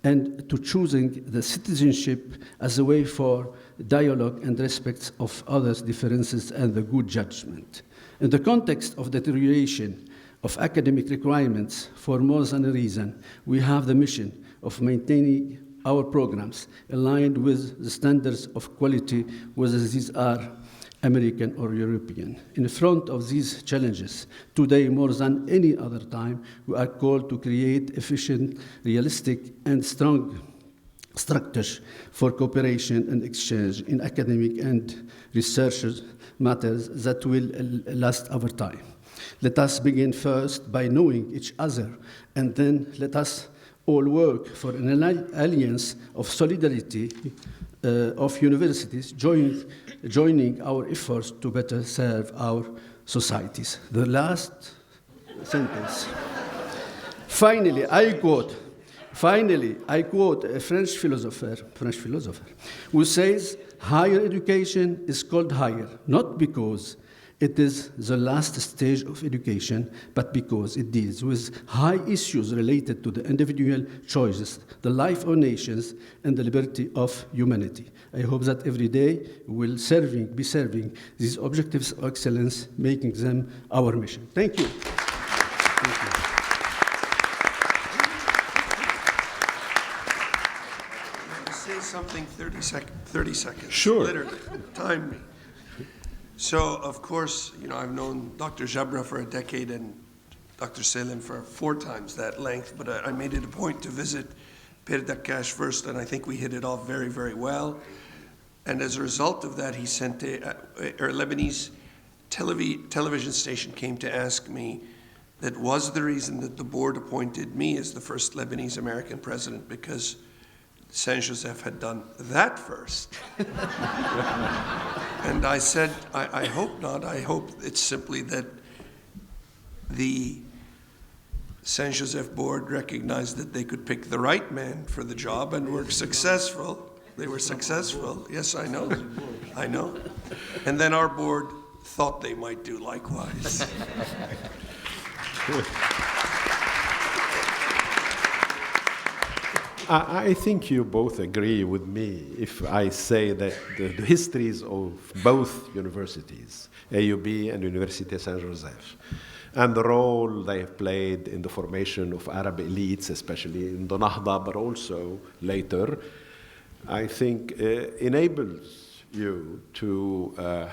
[SPEAKER 7] and to choosing the citizenship as a way for dialogue and respect of others' differences and the good judgment. In the context of deterioration of academic requirements for more than a reason, we have the mission of maintaining our programs aligned with the standards of quality, whether these are American or European. In front of these challenges, today more than any other time, we are called to create efficient, realistic, and strong structures for cooperation and exchange in academic and research matters that will last our time. Let us begin first by knowing each other, and then let us all work for an alliance of solidarity of universities, joining our efforts to better serve our societies. The last sentence. Finally, I quote, Finally, I quote a French philosopher, who says, higher education is called higher, not because it is the last stage of education, but because it deals with high issues related to the individual choices, the life of nations, and the liberty of humanity. I hope that every day we'll be serving these objectives of excellence, making them our mission. Thank you. Thank you.
[SPEAKER 1] Say something 30 seconds.
[SPEAKER 2] Sure.
[SPEAKER 1] Literally, time me. So, of course, I've known Dr. Jabra for a decade and Dr. Selim for 4 times that length, but I made it a point to visit Pir Dakkash first, and I think we hit it off very, very well. And as a result of that, he sent a Lebanese television station came to ask me that was the reason that the board appointed me as the first Lebanese American president, because Saint Joseph had done that first. And I said, I hope not. I hope it's simply that the Saint Joseph board recognized that they could pick the right man for the job and were successful. They were successful. Yes, I know. I know. And then our board thought they might do likewise.
[SPEAKER 2] I think you both agree with me if I say that the histories of both universities, AUB and Université Saint-Joseph, and the role they have played in the formation of Arab elites, especially in the Nahda, but also later, I think enables you to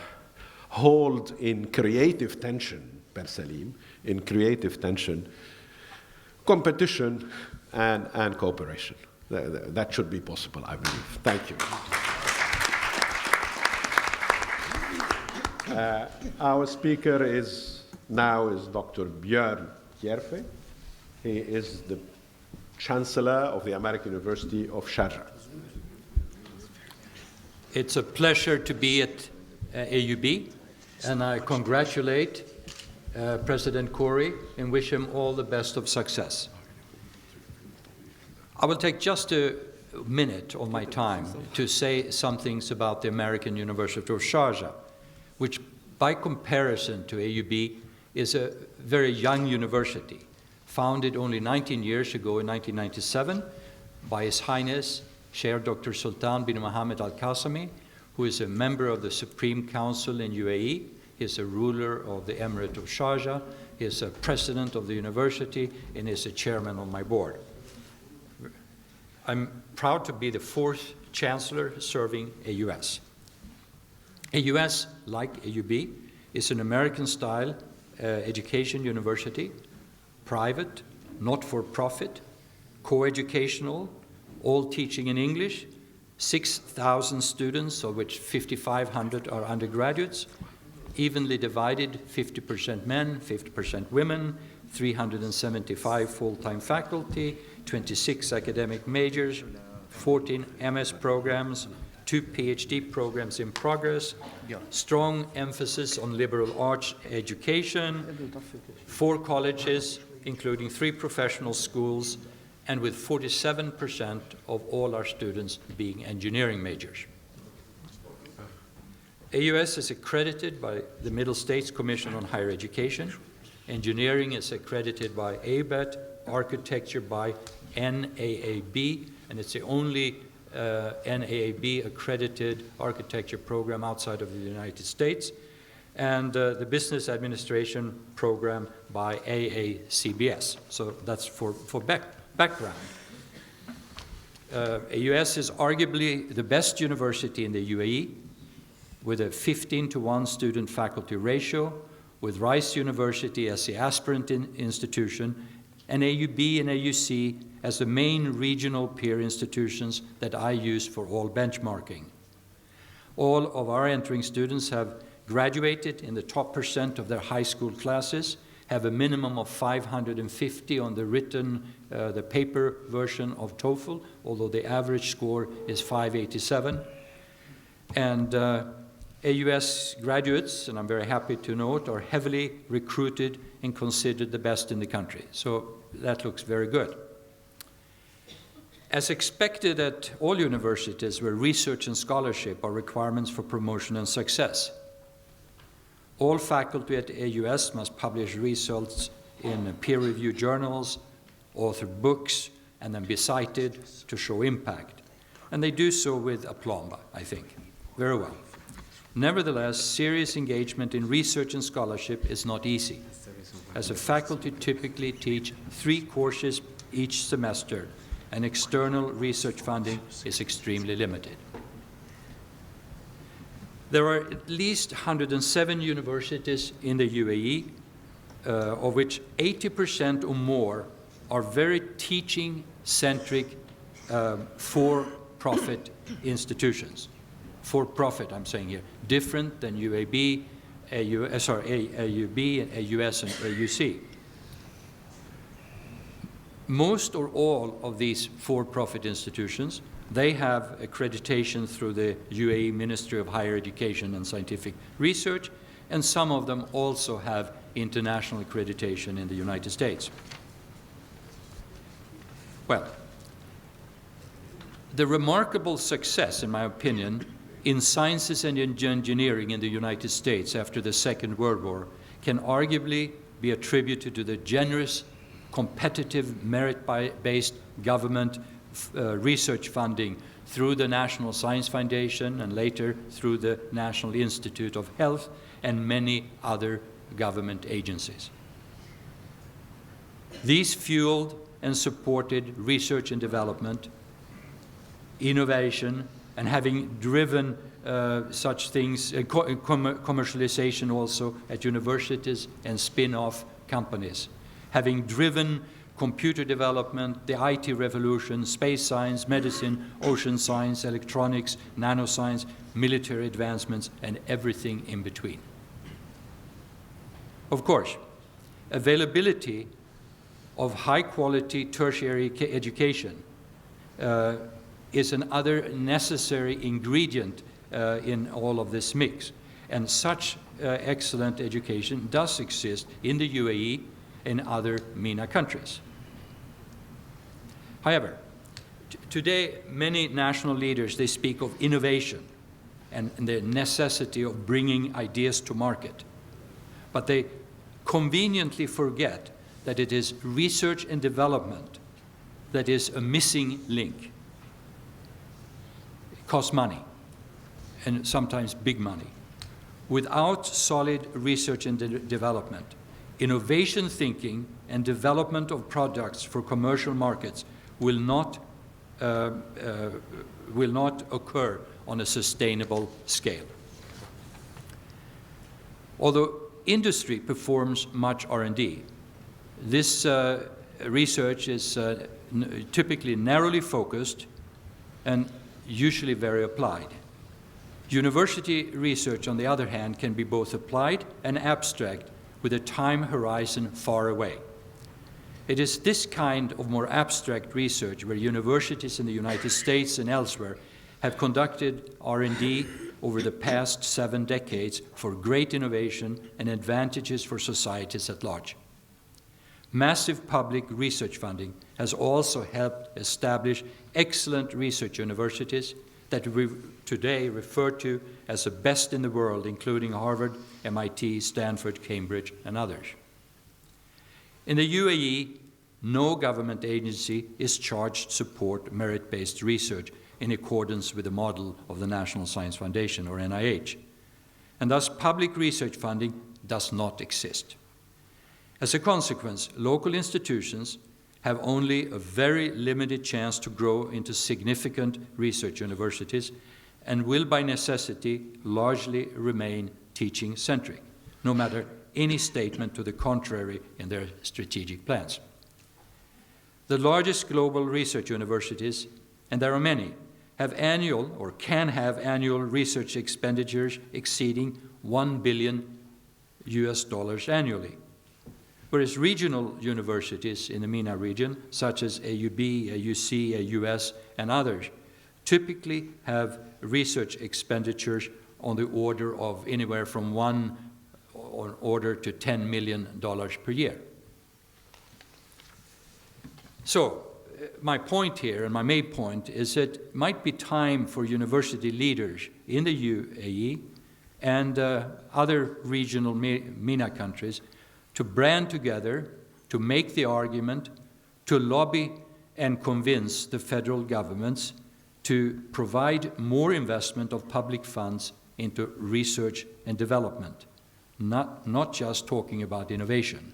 [SPEAKER 2] hold in creative tension, Per Salim, in creative tension, competition and cooperation. That should be possible, I believe. Thank you. Our speaker now is Dr. Björn Kjerfe. He is the Chancellor of the American University of Sharjah.
[SPEAKER 9] It's a pleasure to be at AUB, and I congratulate President Corey and wish him all the best of success. I will take just a minute of my time to say some things about the American University of Sharjah, which by comparison to AUB is a very young university, founded only 19 years ago in 1997 by His Highness Sheikh Dr. Sultan bin Mohammed Al-Qasimi, who is a member of the Supreme Council in UAE. He is a ruler of the Emirate of Sharjah. He is a president of the university and is a chairman of my board. I'm proud to be the 4th chancellor serving AUS. AUS, like AUB, is an American-style education university, private, not-for-profit, co-educational, all teaching in English, 6,000 students, of which 5,500 are undergraduates, evenly divided, 50% men, 50% women, 375 full-time faculty, 26 academic majors, 14 MS programs, 2 PhD programs in progress, strong emphasis on liberal arts education, 4 colleges, including 3 professional schools, and with 47% of all our students being engineering majors. AUS is accredited by the Middle States Commission on Higher Education. Engineering is accredited by ABET, architecture by NAAB, and it's the only NAAB accredited architecture program outside of the United States, and the business administration program by AACBS. So that's for background. AUS is arguably the best university in the UAE, with a 15-to-1 student-faculty ratio, with Rice University as the aspirant institution, and AUB and AUC as the main regional peer institutions that I use for all benchmarking. All of our entering students have graduated in the top % of their high school classes, have a minimum of 550 on the written, the paper version of TOEFL, although the average score is 587. And AUS graduates, and I'm very happy to note, are heavily recruited and considered the best in the country. So that looks very good. As expected at all universities where research and scholarship are requirements for promotion and success, all faculty at AUS must publish results in peer-reviewed journals, author books, and then be cited to show impact. And they do so with aplomb, I think. Very well. Nevertheless, serious engagement in research and scholarship is not easy, as a faculty typically teach 3 courses each semester, and external research funding is extremely limited. There are at least 107 universities in the UAE, of which 80% or more are very teaching-centric for-profit institutions. For-profit, I'm saying here, different than AUB, and AUS, and AUC. Most or all of these for-profit institutions, they have accreditation through the UAE Ministry of Higher Education and Scientific Research, and some of them also have international accreditation in the United States. Well, the remarkable success, in my opinion, in sciences and engineering in the United States after the Second World War can arguably be attributed to the generous, competitive, merit-based government research funding through the National Science Foundation and later through the National Institute of Health and many other government agencies. These fueled and supported research and development, innovation, and having driven such things, commercialization also at universities and spin-off companies, having driven computer development, the IT revolution, space science, medicine, ocean science, electronics, nanoscience, military advancements, and everything in between. Of course, availability of high-quality tertiary education is another necessary ingredient in all of this mix. And such excellent education does exist in the UAE and other MENA countries. However, today many national leaders, they speak of innovation and the necessity of bringing ideas to market. But they conveniently forget that it is research and development that is a missing link. It costs money, and sometimes big money. Without solid research and development, innovation thinking and development of products for commercial markets will not occur on a sustainable scale. Although industry performs much R&D, this research is typically narrowly focused and usually very applied. University research, on the other hand, can be both applied and abstract with a time horizon far away. It is this kind of more abstract research where universities in the United States and elsewhere have conducted R&D over the past 7 decades for great innovation and advantages for societies at large. Massive public research funding has also helped establish excellent research universities that we today refer to as the best in the world, including Harvard, MIT, Stanford, Cambridge, and others. In the UAE, no government agency is charged to support merit-based research in accordance with the model of the National Science Foundation, or NIH. And thus, public research funding does not exist. As a consequence, local institutions have only a very limited chance to grow into significant research universities and will by necessity largely remain teaching-centric, no matter any statement to the contrary in their strategic plans. The largest global research universities, and there are many, have annual or can have annual research expenditures exceeding $1 billion annually. Whereas regional universities in the MENA region, such as AUB, AUC, AUS, and others, typically have research expenditures on the order of anywhere from $1 to $10 million per year. So, my point here, and my main point, is that it might be time for university leaders in the UAE and other regional MENA countries to band together, to make the argument, to lobby and convince the federal governments to provide more investment of public funds into research and development, not just talking about innovation.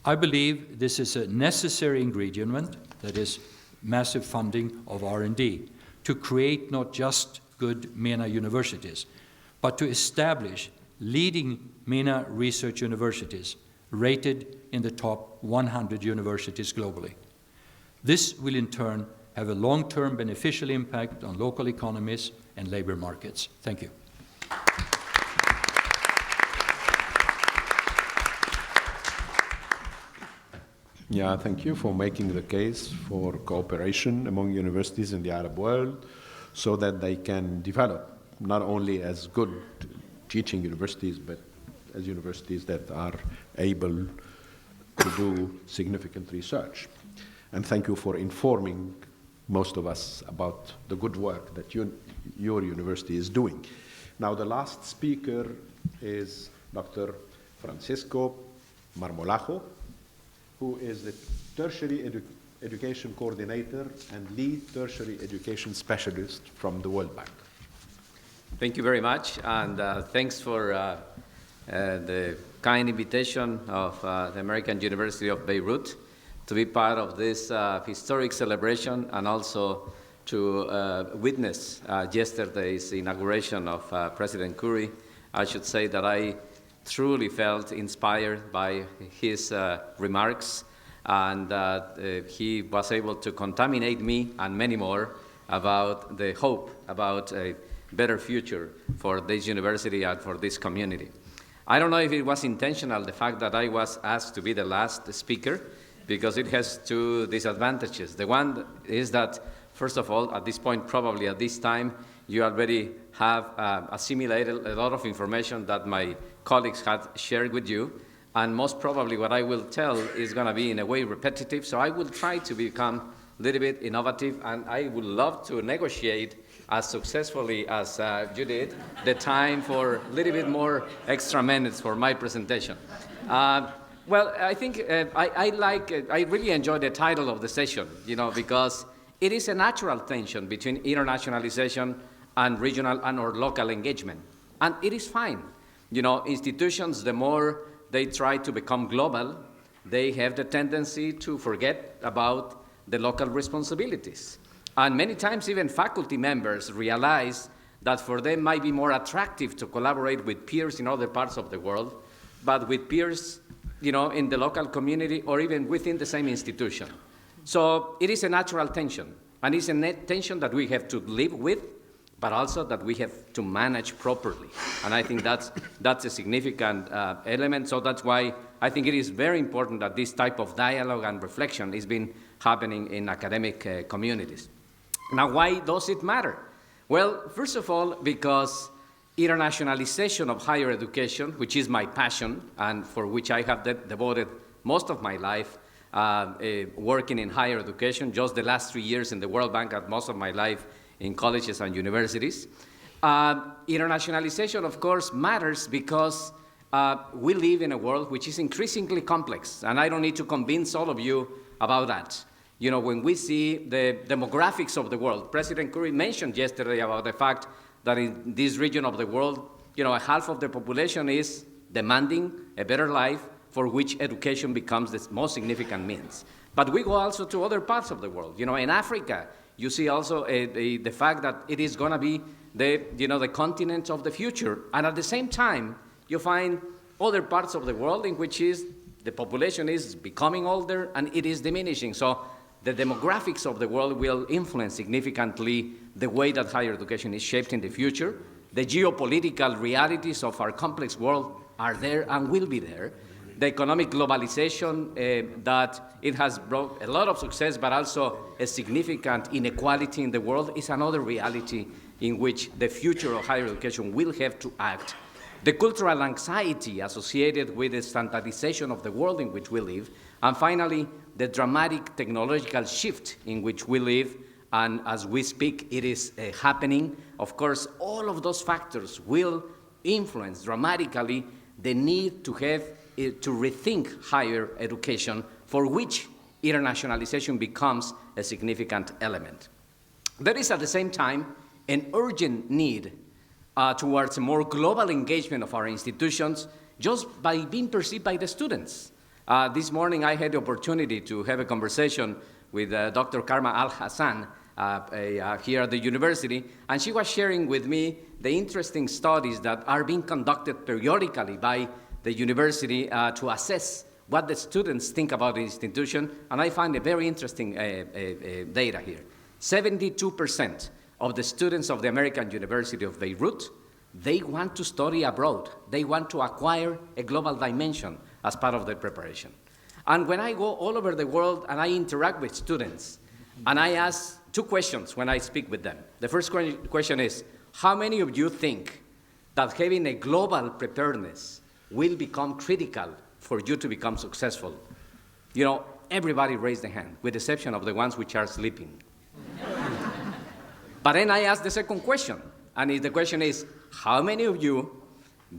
[SPEAKER 9] I believe this is a necessary ingredient, that is massive funding of R&D, to create not just good MENA universities, but to establish leading MENA research universities rated in the top 100 universities globally. This will in turn have a long-term beneficial impact on local economies and labor markets. Thank you.
[SPEAKER 2] Yeah, thank you for making the case for cooperation among universities in the Arab world so that they can develop not only as good teaching universities, but as universities that are able to do significant research. And thank you for informing most of us about the good work that your university is doing. Now, the last speaker is Dr. Francisco Marmolejo, who is the Tertiary Education Coordinator and Lead Tertiary Education Specialist from the World Bank.
[SPEAKER 8] Thank you very much, and thanks for the kind invitation of the American University of Beirut to be part of this historic celebration and also to witness yesterday's inauguration of President Curry. I should say that I truly felt inspired by his remarks, and he was able to contaminate me and many more about the hope about a better future for this university and for this community. I don't know if it was intentional, the fact that I was asked to be the last speaker, because it has two disadvantages. The one is that, first of all, at this point, probably at this time, you already have assimilated a lot of information that my colleagues had shared with you, and most probably what I will tell is going to be in a way repetitive, so I will try to become a little bit innovative, and I would love to negotiate as successfully as you did the time for a little bit more extra minutes for my presentation. Well, I think I really enjoy the title of the session, because it is a natural tension between internationalization and regional and or local engagement. And it is fine. Institutions, the more they try to become global, they have the tendency to forget about the local responsibilities. And many times even faculty members realize that for them might be more attractive to collaborate with peers in other parts of the world, but with peers in the local community or even within the same institution. So it is a natural tension, and it's a tension that we have to live with, but also that we have to manage properly. And I think that's a significant element, so that's why I think it is very important that this type of dialogue and reflection is been happening in academic communities. Now, why does it matter? Well, first of all, because internationalization of higher education, which is my passion and for which I have devoted most of my life working in higher education, just the last 3 years in the World Bank and most of my life in colleges and universities. Internationalization, of course, matters because we live in a world which is increasingly complex, and I don't need to convince all of you about that. When we see the demographics of the world, President Curry mentioned yesterday about the fact that in this region of the world, half of the population is demanding a better life, for which education becomes the most significant means. But we go also to other parts of the world. In Africa, you see also the fact that it is going to be the continent of the future. And at the same time, you find other parts of the world in which the population is becoming older and it is diminishing. So the demographics of the world will influence significantly the way that higher education is shaped in the future. The geopolitical realities of our complex world are there and will be there. The economic globalization that it has brought a lot of success, but also a significant inequality in the world is another reality in which the future of higher education will have to act. The cultural anxiety associated with the standardization of the world in which we live, and finally, the dramatic technological shift in which we live, and as we speak, it is happening. Of course, all of those factors will influence dramatically the need to have to rethink higher education, for which internationalization becomes a significant element. There is at the same time an urgent need towards a more global engagement of our institutions just by being perceived by the students. This morning I had the opportunity to have a conversation with Dr. Karma Al-Hassan here at the university, and she was sharing with me the interesting studies that are being conducted periodically by the university to assess what the students think about the institution, and I find a very interesting data here. 72% of the students of the American University of Beirut, they want to study abroad. They want to acquire a global dimension as part of their preparation. And when I go all over the world and I interact with students, and I ask two questions when I speak with them. The first question is, how many of you think that having a global preparedness will become critical for you to become successful? You know, everybody raised their hand, with the exception of the ones which are sleeping. But then I ask the second question, and the question is, how many of you,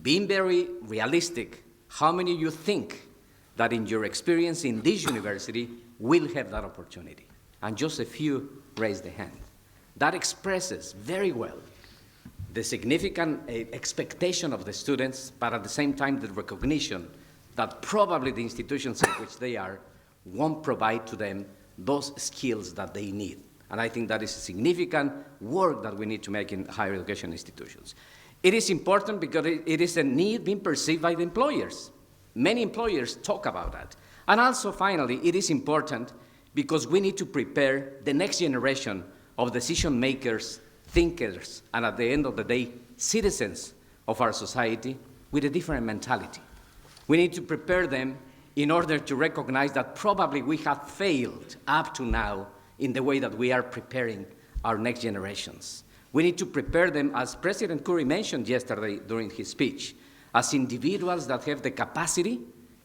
[SPEAKER 8] being very realistic, how many of you think that in your experience in this university will have that opportunity? And just a few raised their hand. That expresses very well the significant expectation of the students, but at the same time the recognition that probably the institutions in which they are won't provide to them those skills that they need. And I think that is significant work that we need to make in higher education institutions. It is important because it is a need being perceived by the employers. Many employers talk about that. And also, finally, it is important because we need to prepare the next generation of decision makers, thinkers, and at the end of the day, citizens of our society with a different mentality. We need to prepare them in order to recognize that probably we have failed up to now in the way that we are preparing our next generations. We need to prepare them, as President Curry mentioned yesterday during his speech, as individuals that have the capacity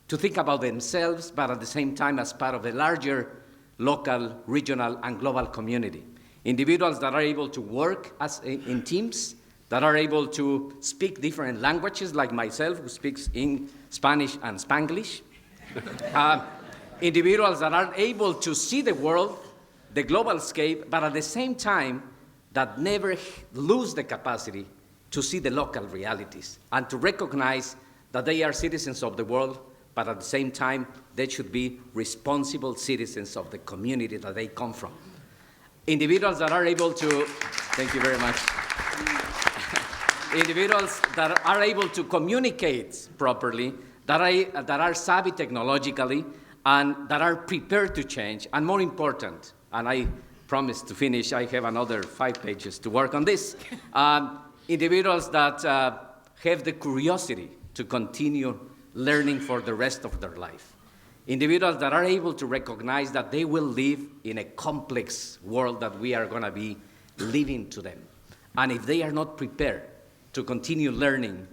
[SPEAKER 8] to think about themselves, but at the same time as part of a larger local, regional, and global community. Individuals that are able to work in teams, that are able to speak different languages, like myself, who speaks in Spanish and Spanglish. Individuals that are able to see the world, the global scape, but at the same time, that never lose the capacity to see the local realities and to recognize that they are citizens of the world, but at the same time, they should be responsible citizens of the community that they come from. Individuals that are able to, thank you very much. Individuals that are able to communicate properly, that are savvy technologically, and that are prepared to change, and more important, and I promise to finish, I have another 5 pages to work on this, individuals that have the curiosity to continue learning for the rest of their life. Individuals that are able to recognize that they will live in a complex world that we are going to be living to them. And if they are not prepared to continue learning,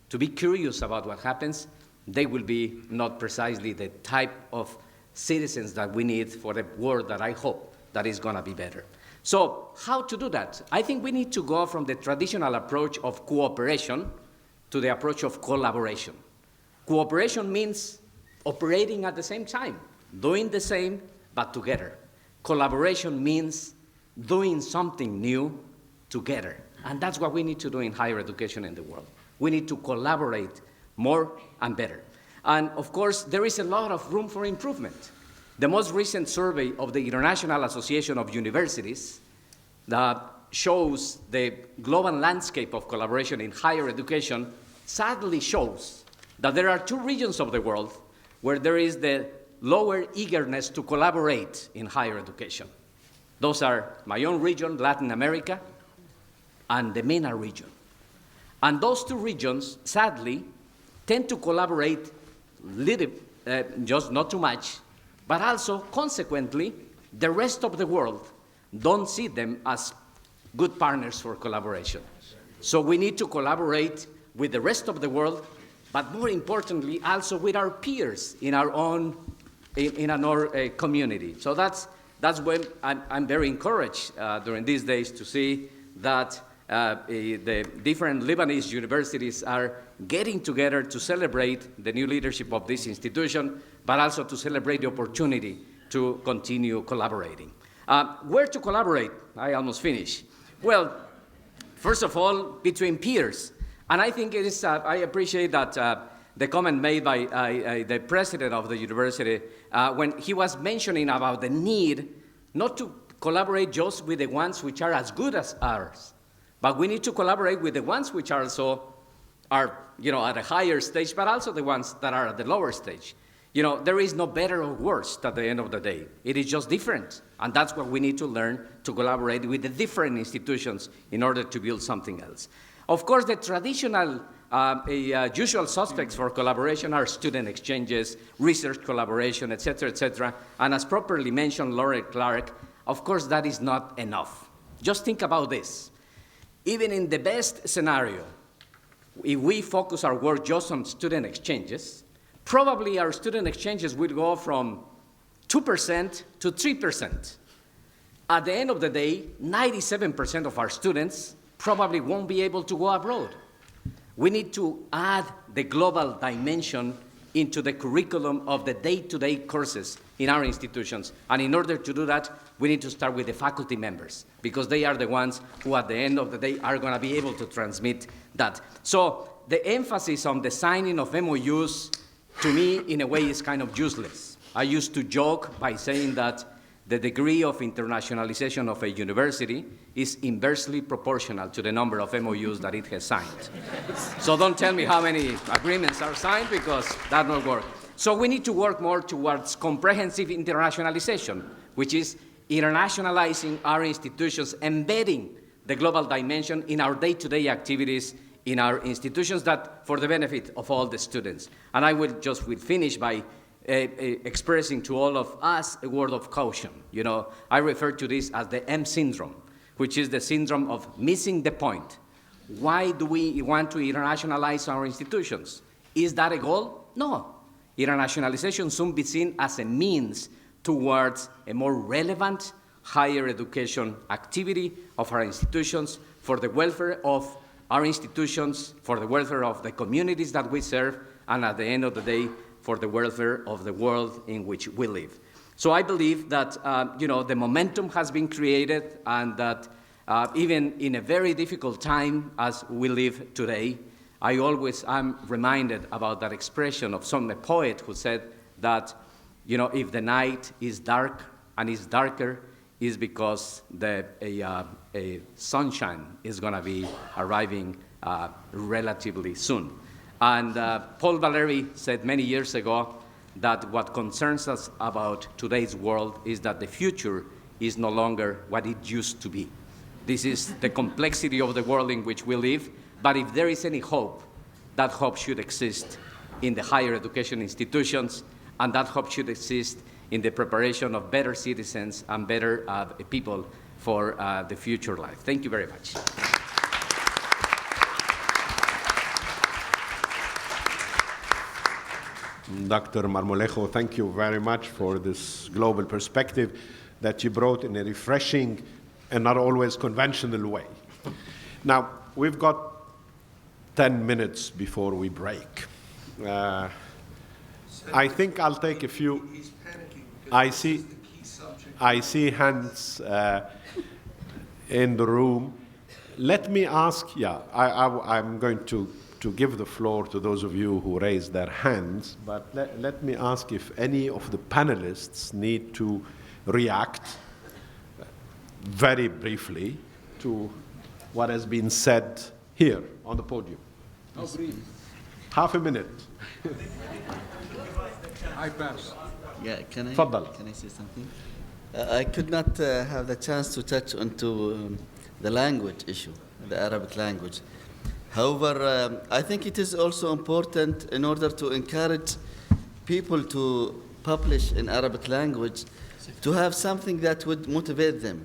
[SPEAKER 8] to be curious about what happens, they will be not precisely the type of citizens that we need for a world that I hope that is going to be better. So how to do that? I think we need to go from the traditional approach of cooperation to the approach of collaboration. Cooperation means operating at the same time, doing the same, but together. Collaboration means doing something new together. And that's what we need to do in higher education in the world. We need to collaborate more and better. And of course, there is a lot of room for improvement. The most recent survey of the International Association of Universities that shows the global landscape of collaboration in higher education sadly shows that there are 2 regions of the world where there is the lower eagerness to collaborate in higher education. Those are my own region, Latin America, and the MENA region. And those 2 regions, sadly, tend to collaborate just not too much, but also, consequently, the rest of the world don't see them as good partners for collaboration. So we need to collaborate with the rest of the world, but more importantly, also with our peers in our own in another community. So that's when I'm very encouraged during these days to see that the different Lebanese universities are getting together to celebrate the new leadership of this institution, but also to celebrate the opportunity to continue collaborating. Where to collaborate? I almost finished. Well, first of all, between peers. And I think it is, I appreciate that the comment made by the president of the university when he was mentioning about the need not to collaborate just with the ones which are as good as ours, but we need to collaborate with the ones which are also are, at a higher stage, but also the ones that are at the lower stage. There is no better or worse at the end of the day. It is just different. And that's what we need to learn, to collaborate with the different institutions in order to build something else. Of course, the traditional usual suspects for collaboration are student exchanges, research collaboration, et cetera, and as properly mentioned, Laura Clark, of course, that is not enough. Just think about this. Even in the best scenario, if we focus our work just on student exchanges, probably our student exchanges will go from 2% to 3%. At the end of the day, 97% of our students probably won't be able to go abroad. We need to add the global dimension into the curriculum of the day-to-day courses in our institutions. And in order to do that, we need to start with the faculty members, because they are the ones who at the end of the day are going to be able to transmit that. So the emphasis on the signing of MOUs, to me, in a way, is kind of useless. I used to joke by saying that the degree of internationalization of a university is inversely proportional to the number of MOUs that it has signed. So don't tell me how many agreements are signed, because that won't work. So we need to work more towards comprehensive internationalization, which is internationalizing our institutions, embedding the global dimension in our day-to-day activities in our institutions, that for the benefit of all the students. And I will finish by expressing to all of us a word of caution. I refer to this as the M syndrome, which is the syndrome of missing the point. Why do we want to internationalize our institutions? Is that a goal? No. Internationalization should be seen as a means towards a more relevant higher education activity of our institutions for the welfare of our institutions, for the welfare of the communities that we serve, and at the end of the day, for the welfare of the world in which we live. So I believe that the momentum has been created, and that even in a very difficult time as we live today, I always am reminded about that expression of a poet who said that, if the night is dark and is darker, is because a sunshine is going to be arriving relatively soon. And Paul Valéry said many years ago that what concerns us about today's world is that the future is no longer what it used to be. This is the complexity of the world in which we live, but if there is any hope, that hope should exist in the higher education institutions, and that hope should exist in the preparation of better citizens and better people for the future life. Thank you very much.
[SPEAKER 2] Dr. Marmolejo, thank you very much for this global perspective that you brought in a refreshing and not always conventional way. Now, we've got 10 minutes before we break. I think I'll take a few.
[SPEAKER 1] He's panicking.
[SPEAKER 2] I see hands in the room. Let me ask, I'm going to give the floor to those of you who raised their hands, but let me ask if any of the panelists need to react very briefly to what has been said here on the podium.
[SPEAKER 3] Oh, brief.
[SPEAKER 2] Half a minute.
[SPEAKER 3] I pass.
[SPEAKER 4] Yeah, can I say something? I could not have the chance to touch onto the language issue, the Arabic language. However, I think it is also important, in order to encourage people to publish in Arabic language, to have something that would motivate them.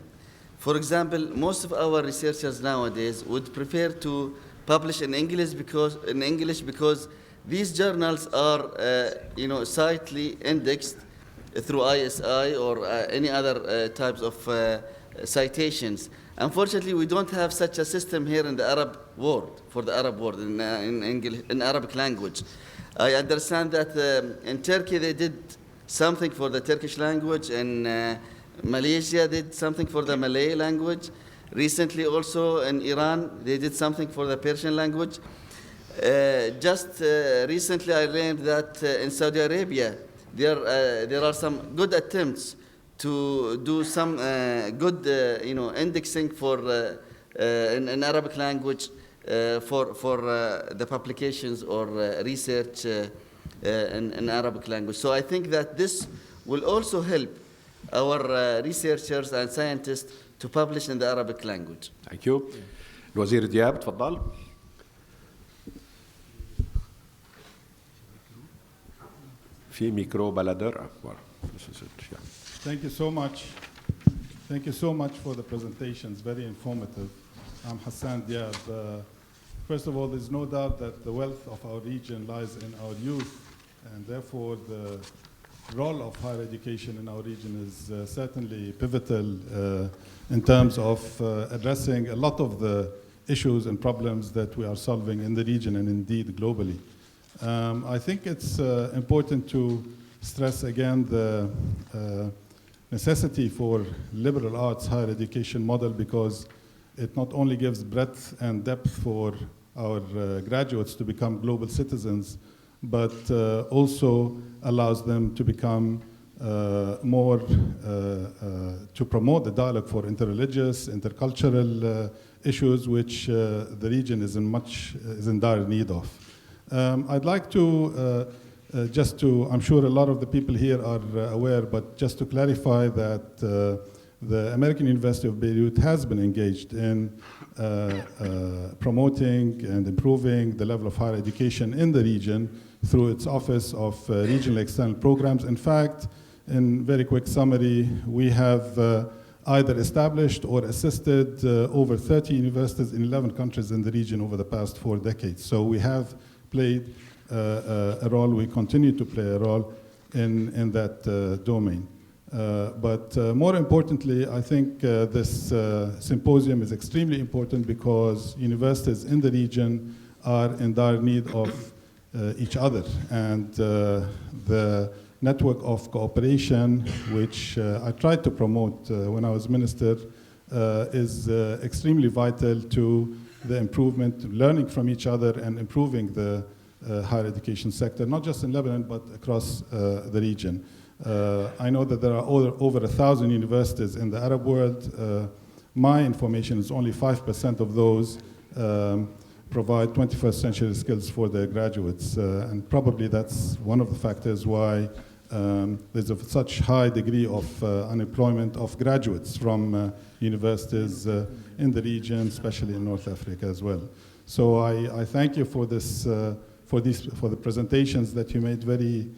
[SPEAKER 4] For example, most of our researchers nowadays would prefer to publish in English because these journals are, slightly indexed, through ISI or any other types of citations. Unfortunately, we don't have such a system here in the Arab world, for the Arab world, in English, in Arabic language. I understand that in Turkey they did something for the Turkish language, and Malaysia did something for the Malay language. Recently also in Iran, they did something for the Persian language. Just recently I learned that in Saudi Arabia, there are some good attempts to do some good indexing for in Arabic language for the publications or research in Arabic language. So I think that this will also help our researchers and scientists to publish in the Arabic language.
[SPEAKER 2] Thank you. الوزير دياب تفضل. في ميكرو بلدر.
[SPEAKER 10] Thank you so much. Thank you so much for the presentations, very informative. I'm Hassan Diab. First of all, there's no doubt that the wealth of our region lies in our youth, and therefore the role of higher education in our region is certainly pivotal in terms of addressing a lot of the issues and problems that we are solving in the region and indeed globally. I think it's important to stress again the necessity for liberal arts higher education model, because it not only gives breadth and depth for our graduates to become global citizens, but also allows them to become more, to promote the dialogue for interreligious, intercultural issues, which the region is in dire need of. I'd like to I'm sure a lot of the people here are aware, but just to clarify that the American University of Beirut has been engaged in promoting and improving the level of higher education in the region through its Office of Regional External Programs. In fact, in very quick summary, we have either established or assisted over 30 universities in 11 countries in the region over the past 4 decades. So we have played a role, we continue to play a role in that domain. But more importantly, I think this symposium is extremely important because universities in the region are in dire need of each other. And the network of cooperation, which I tried to promote when I was minister, is extremely vital to the improvement, learning from each other and improving the higher education sector, not just in Lebanon, but across the region. I know that there are over 1,000 universities in the Arab world. My information is only 5% of those provide 21st century skills for their graduates. And probably that's one of the factors why there's such high degree of unemployment of graduates from universities in the region, especially in North Africa as well. So I thank you for this, for the presentations that you made, very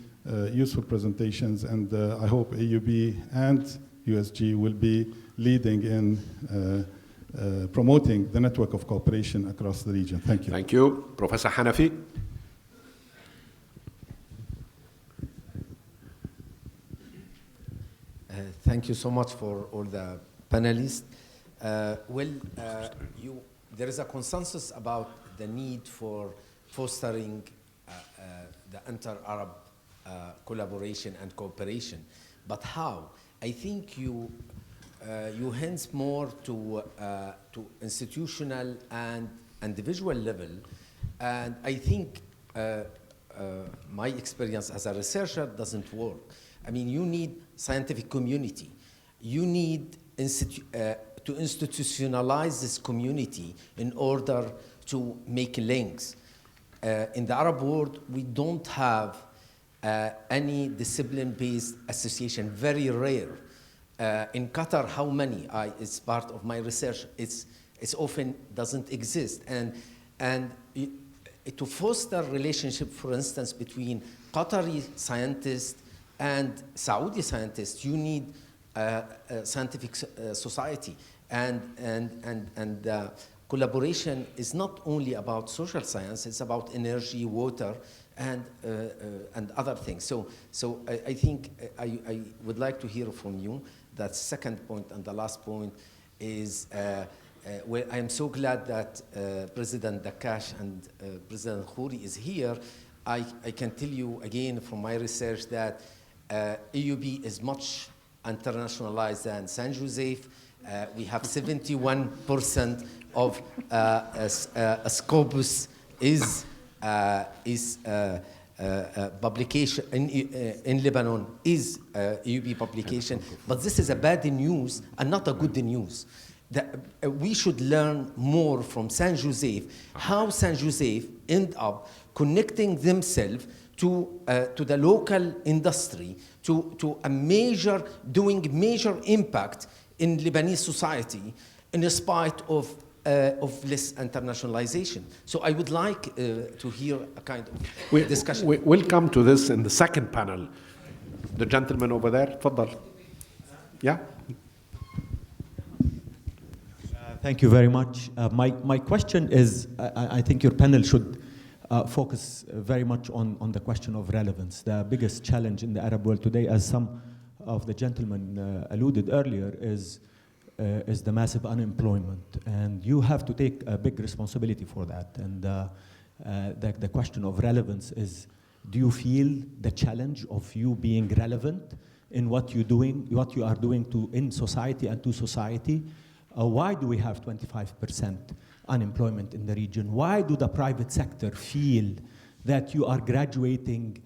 [SPEAKER 10] useful presentations, and I hope AUB and USG will be leading in promoting the network of cooperation across the region. Thank you.
[SPEAKER 2] Thank you. Professor Hanafi.
[SPEAKER 11] Thank you so much for all the panelists. There is a consensus about the need for fostering the inter-Arab collaboration and cooperation. But how? I think you hint more to institutional and individual level, and I think my experience as a researcher doesn't work. I mean, you need scientific community. You need to institutionalize this community in order to make links. In the Arab world, we don't have any discipline-based association, very rare. In Qatar, how many? It's part of my research. It's often doesn't exist. And to foster relationship, for instance, between Qatari scientists and Saudi scientists, you need a scientific society and collaboration is not only about social science, it's about energy, water, and other things. So I think I would like to hear from you. That second point and the last point is where I am so glad that President Dakash and President Khouri is here. I can tell you again from my research that AUB is much internationalized than San Joseph. We have 71% of Scopus is publication in Lebanon is AUB publication, but this is a bad news and not a good news. We should learn more from San Joseph, how San Joseph end up connecting themselves to the local industry, to a doing major impact in Lebanese society in spite of less internationalization. So I would like to hear a kind of discussion.
[SPEAKER 2] We'll come to this in the second panel. The gentleman over there, تفضل. Yeah?
[SPEAKER 12] Thank you very much. My question is, I think your panel should focus very much on the question of relevance. The biggest challenge in the Arab world today, as some of the gentlemen alluded earlier, is the massive unemployment. And you have to take a big responsibility for that. And the question of relevance is, do you feel the challenge of you being relevant in what you're doing, what you are doing in society and to society? Why do we have 25% unemployment in the region? Why do the private sector feel that you are graduating,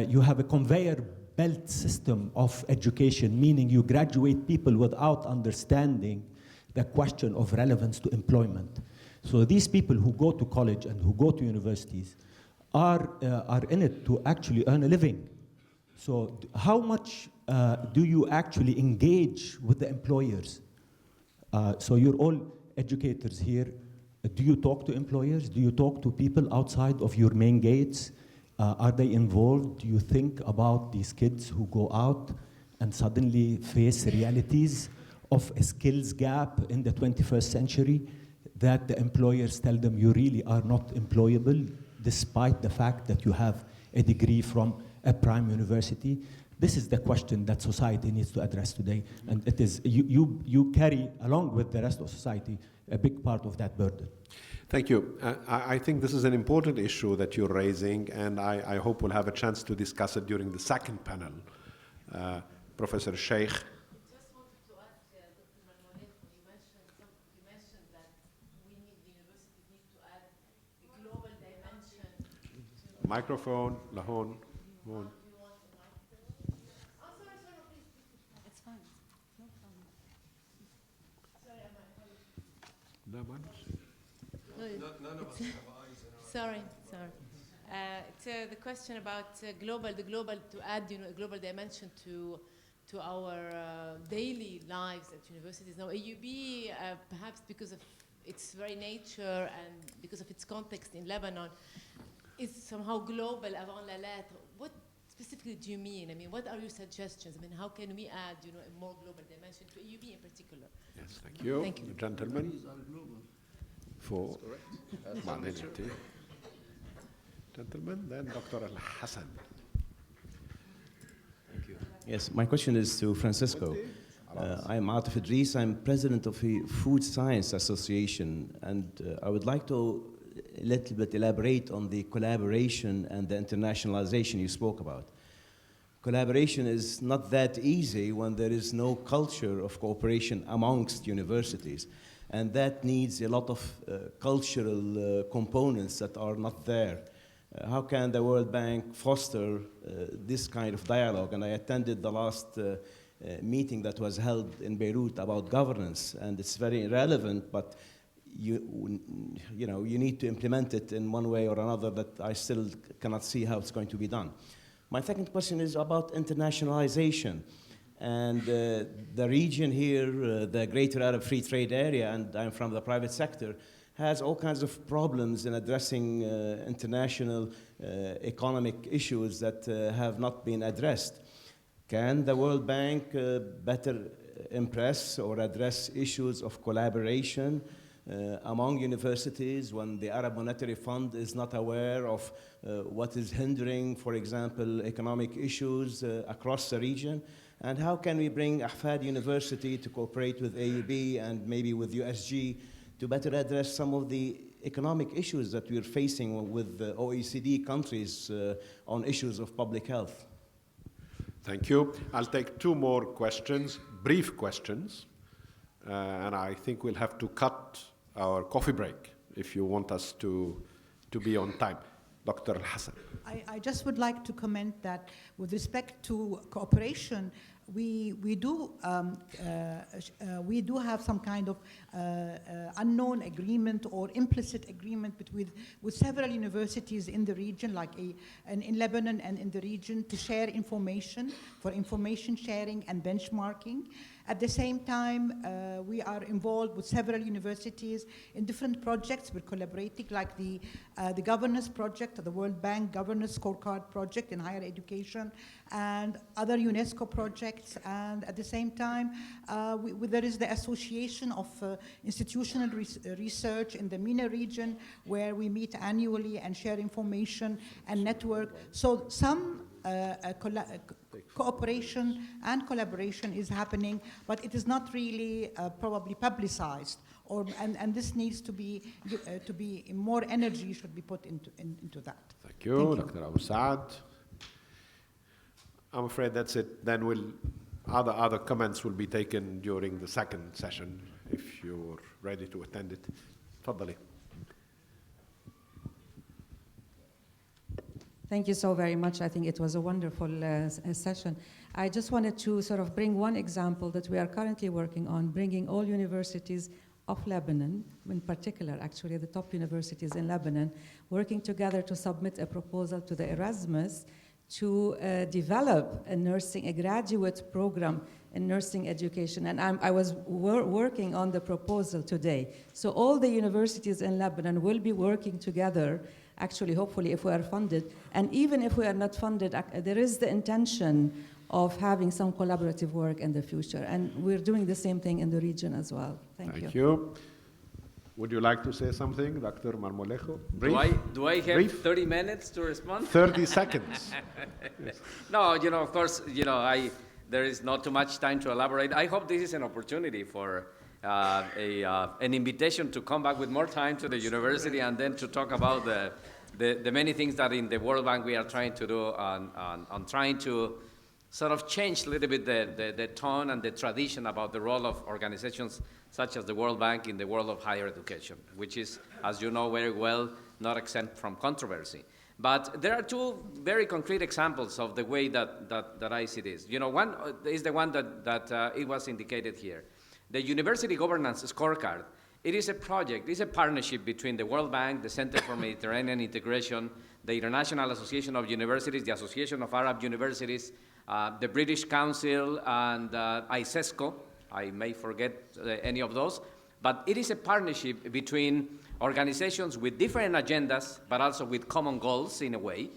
[SPEAKER 12] you have a conveyor belt system of education, meaning you graduate people without understanding the question of relevance to employment? So these people who go to college and who go to universities are in it to actually earn a living. So how much do you actually engage with the employers? So you're all educators here. Do you talk to employers? Do you talk to people outside of your main gates? Are they involved? Do you think about these kids who go out and suddenly face realities of a skills gap in the 21st century, that the employers tell them you really are not employable despite the fact that you have a degree from a prime university? This is the question that society needs to address today, and it is you carry, along with the rest of society, a big part of that burden.
[SPEAKER 2] Thank you. I think this is an important issue that you're raising, and I hope we'll have a chance to discuss it during the second panel. Professor Sheikh.
[SPEAKER 13] I just wanted to ask Dr. Manuel, you mentioned that the university needs to add a global dimension to...
[SPEAKER 2] Microphone, Lahon. Lahon.
[SPEAKER 13] None of us have eyes in our... Sorry. It's the question about the global to add, a global dimension to our daily lives at universities. Now, AUB, perhaps because of its very nature and because of its context in Lebanon, is somehow global avant la lettre. What specifically do you mean? I mean, what are your suggestions? I mean, how can we add, a more global dimension to AUB in particular?
[SPEAKER 2] Yes, thank you.
[SPEAKER 13] Thank you.
[SPEAKER 2] The gentleman. For gentleman, then Dr. Al-Hassan.
[SPEAKER 14] Thank you. Yes, my question is to Francisco. I'm Atif Idris. I'm president of the Food Science Association, and I would like to a little bit elaborate on the collaboration and the internationalization you spoke about. Collaboration is not that easy when there is no culture of cooperation amongst universities. And that needs a lot of cultural components that are not there. How can the World Bank foster this kind of dialogue? And I attended the last meeting that was held in Beirut about governance, and it's very relevant, but you need to implement it in one way or another that I still cannot see how it's going to be done. My second question is about internationalization. And the region here, the Greater Arab Free Trade Area, and I'm from the private sector, has all kinds of problems in addressing international economic issues that have not been addressed. Can the World Bank better impress or address issues of collaboration among universities when the Arab Monetary Fund is not aware of what is hindering, for example, economic issues across the region? And how can we bring Ahfad University to cooperate with AUB and maybe with USG to better address some of the economic issues that we're facing with the OECD countries on issues of public health?
[SPEAKER 2] Thank you. I'll take two more questions, brief questions, and I think we'll have to cut our coffee break if you want us to be on time. Dr. Hassan.
[SPEAKER 15] I just would like to comment that with respect to cooperation, we do have some kind of unknown agreement or implicit agreement with several universities in the region, like in Lebanon and in the region, to share information for information sharing and benchmarking. At the same time, we are involved with several universities in different projects. We're collaborating, like the governance project, the World Bank Governance Scorecard project in higher education, and other UNESCO projects. And at the same time, there is the Association of Institutional Research in the MENA region, where we meet annually and share information and network. So some cooperation and collaboration is happening, but it is not really probably publicized, and this needs to be more energy should be put into that.
[SPEAKER 2] Thank you, Dr. Abu Saad. I'm afraid that's it. Then other comments will be taken during the second session if you're ready to attend it. Tfaddali.
[SPEAKER 16] Thank you so very much. I think it was a wonderful session. I just wanted to sort of bring one example that we are currently working on, bringing all universities of Lebanon, in particular, actually, the top universities in Lebanon, working together to submit a proposal to the Erasmus to develop a graduate program in nursing education. And I was working on the proposal today. So all the universities in Lebanon will be working together, actually, hopefully, if we are funded. And even if we are not funded, there is the intention of having some collaborative work in the future. And we're doing the same thing in the region as well. Thank you.
[SPEAKER 2] Would you like to say something, Dr. Marmolejo?
[SPEAKER 8] Do I have 30 minutes to respond?
[SPEAKER 2] 30 seconds.
[SPEAKER 8] Yes. No, of course, there is not too much time to elaborate. I hope this is an opportunity for an invitation to come back with more time to the university and then to talk about the many things that in the World Bank we are trying to do on trying to sort of change a little bit the tone and the tradition about the role of organizations such as the World Bank in the world of higher education, which is, as you know very well, not exempt from controversy. But there are two very concrete examples of the way that I see this. One is the one that it was indicated here. The University Governance Scorecard, it is a project, it's a partnership between the World Bank, the Center for Mediterranean Integration, the International Association of Universities, the Association of Arab Universities, the British Council, and ISESCO. I may forget any of those, but it is a partnership between organizations with different agendas, but also with common goals in a way,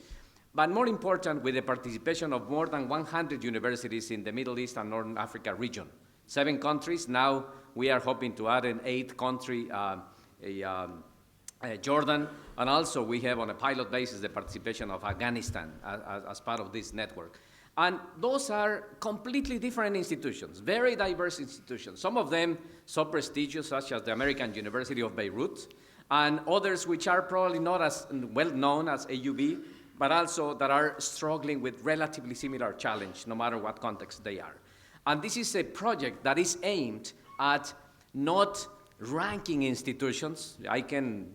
[SPEAKER 8] but more important, with the participation of more than 100 universities in the Middle East and Northern Africa region. 7 countries. Now we are hoping to add an 8th country, Jordan, and also we have on a pilot basis the participation of Afghanistan as part of this network. And those are completely different institutions, very diverse institutions, some of them so prestigious such as the American University of Beirut, and others which are probably not as well known as AUB, but also that are struggling with relatively similar challenge, no matter what context they are. And this is a project that is aimed at not ranking institutions. I can,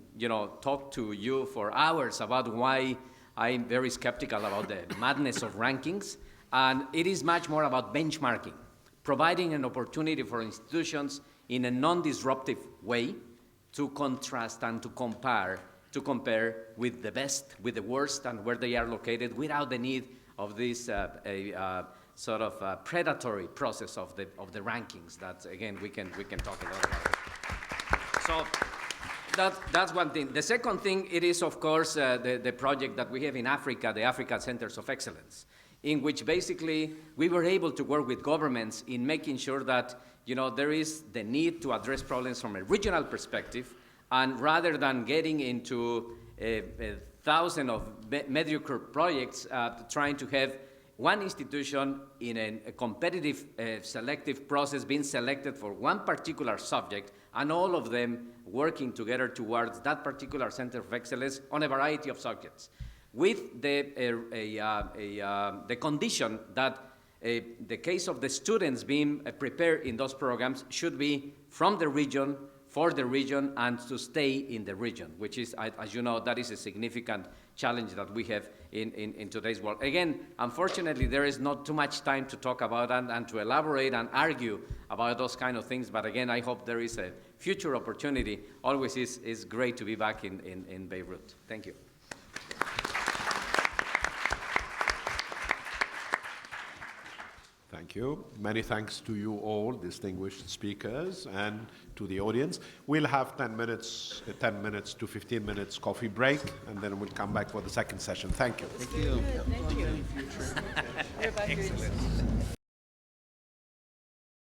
[SPEAKER 8] talk to you for hours about why I'm very skeptical about the madness of rankings. And it is much more about benchmarking, providing an opportunity for institutions in a non-disruptive way to contrast and to compare with the best, with the worst, and where they are located without the need of this sort of predatory process of the rankings that, again, we can talk a lot about. So that's one thing. The second thing, it is, of course, the project that we have in Africa, the Africa Centers of Excellence, in which basically we were able to work with governments in making sure that there is the need to address problems from a regional perspective, and rather than getting into a thousand of mediocre projects, trying to have one institution in a competitive selective process being selected for one particular subject, and all of them working together towards that particular center of excellence on a variety of subjects, with the condition that the case of the students being prepared in those programs should be from the region, for the region, and to stay in the region, which is, as you know, that is a significant challenge that we have in today's world. Again, unfortunately, there is not too much time to talk about and to elaborate and argue about those kind of things, but again, I hope there is a future opportunity. Always is great to be back in Beirut. Thank you.
[SPEAKER 2] Thank you. Many thanks to you all, distinguished speakers, and to the audience. We'll have 10 minutes to 15 minutes coffee break, and then we'll come back for the second session. Thank you.
[SPEAKER 4] Thank you.
[SPEAKER 13] Thank you.
[SPEAKER 8] Excellent.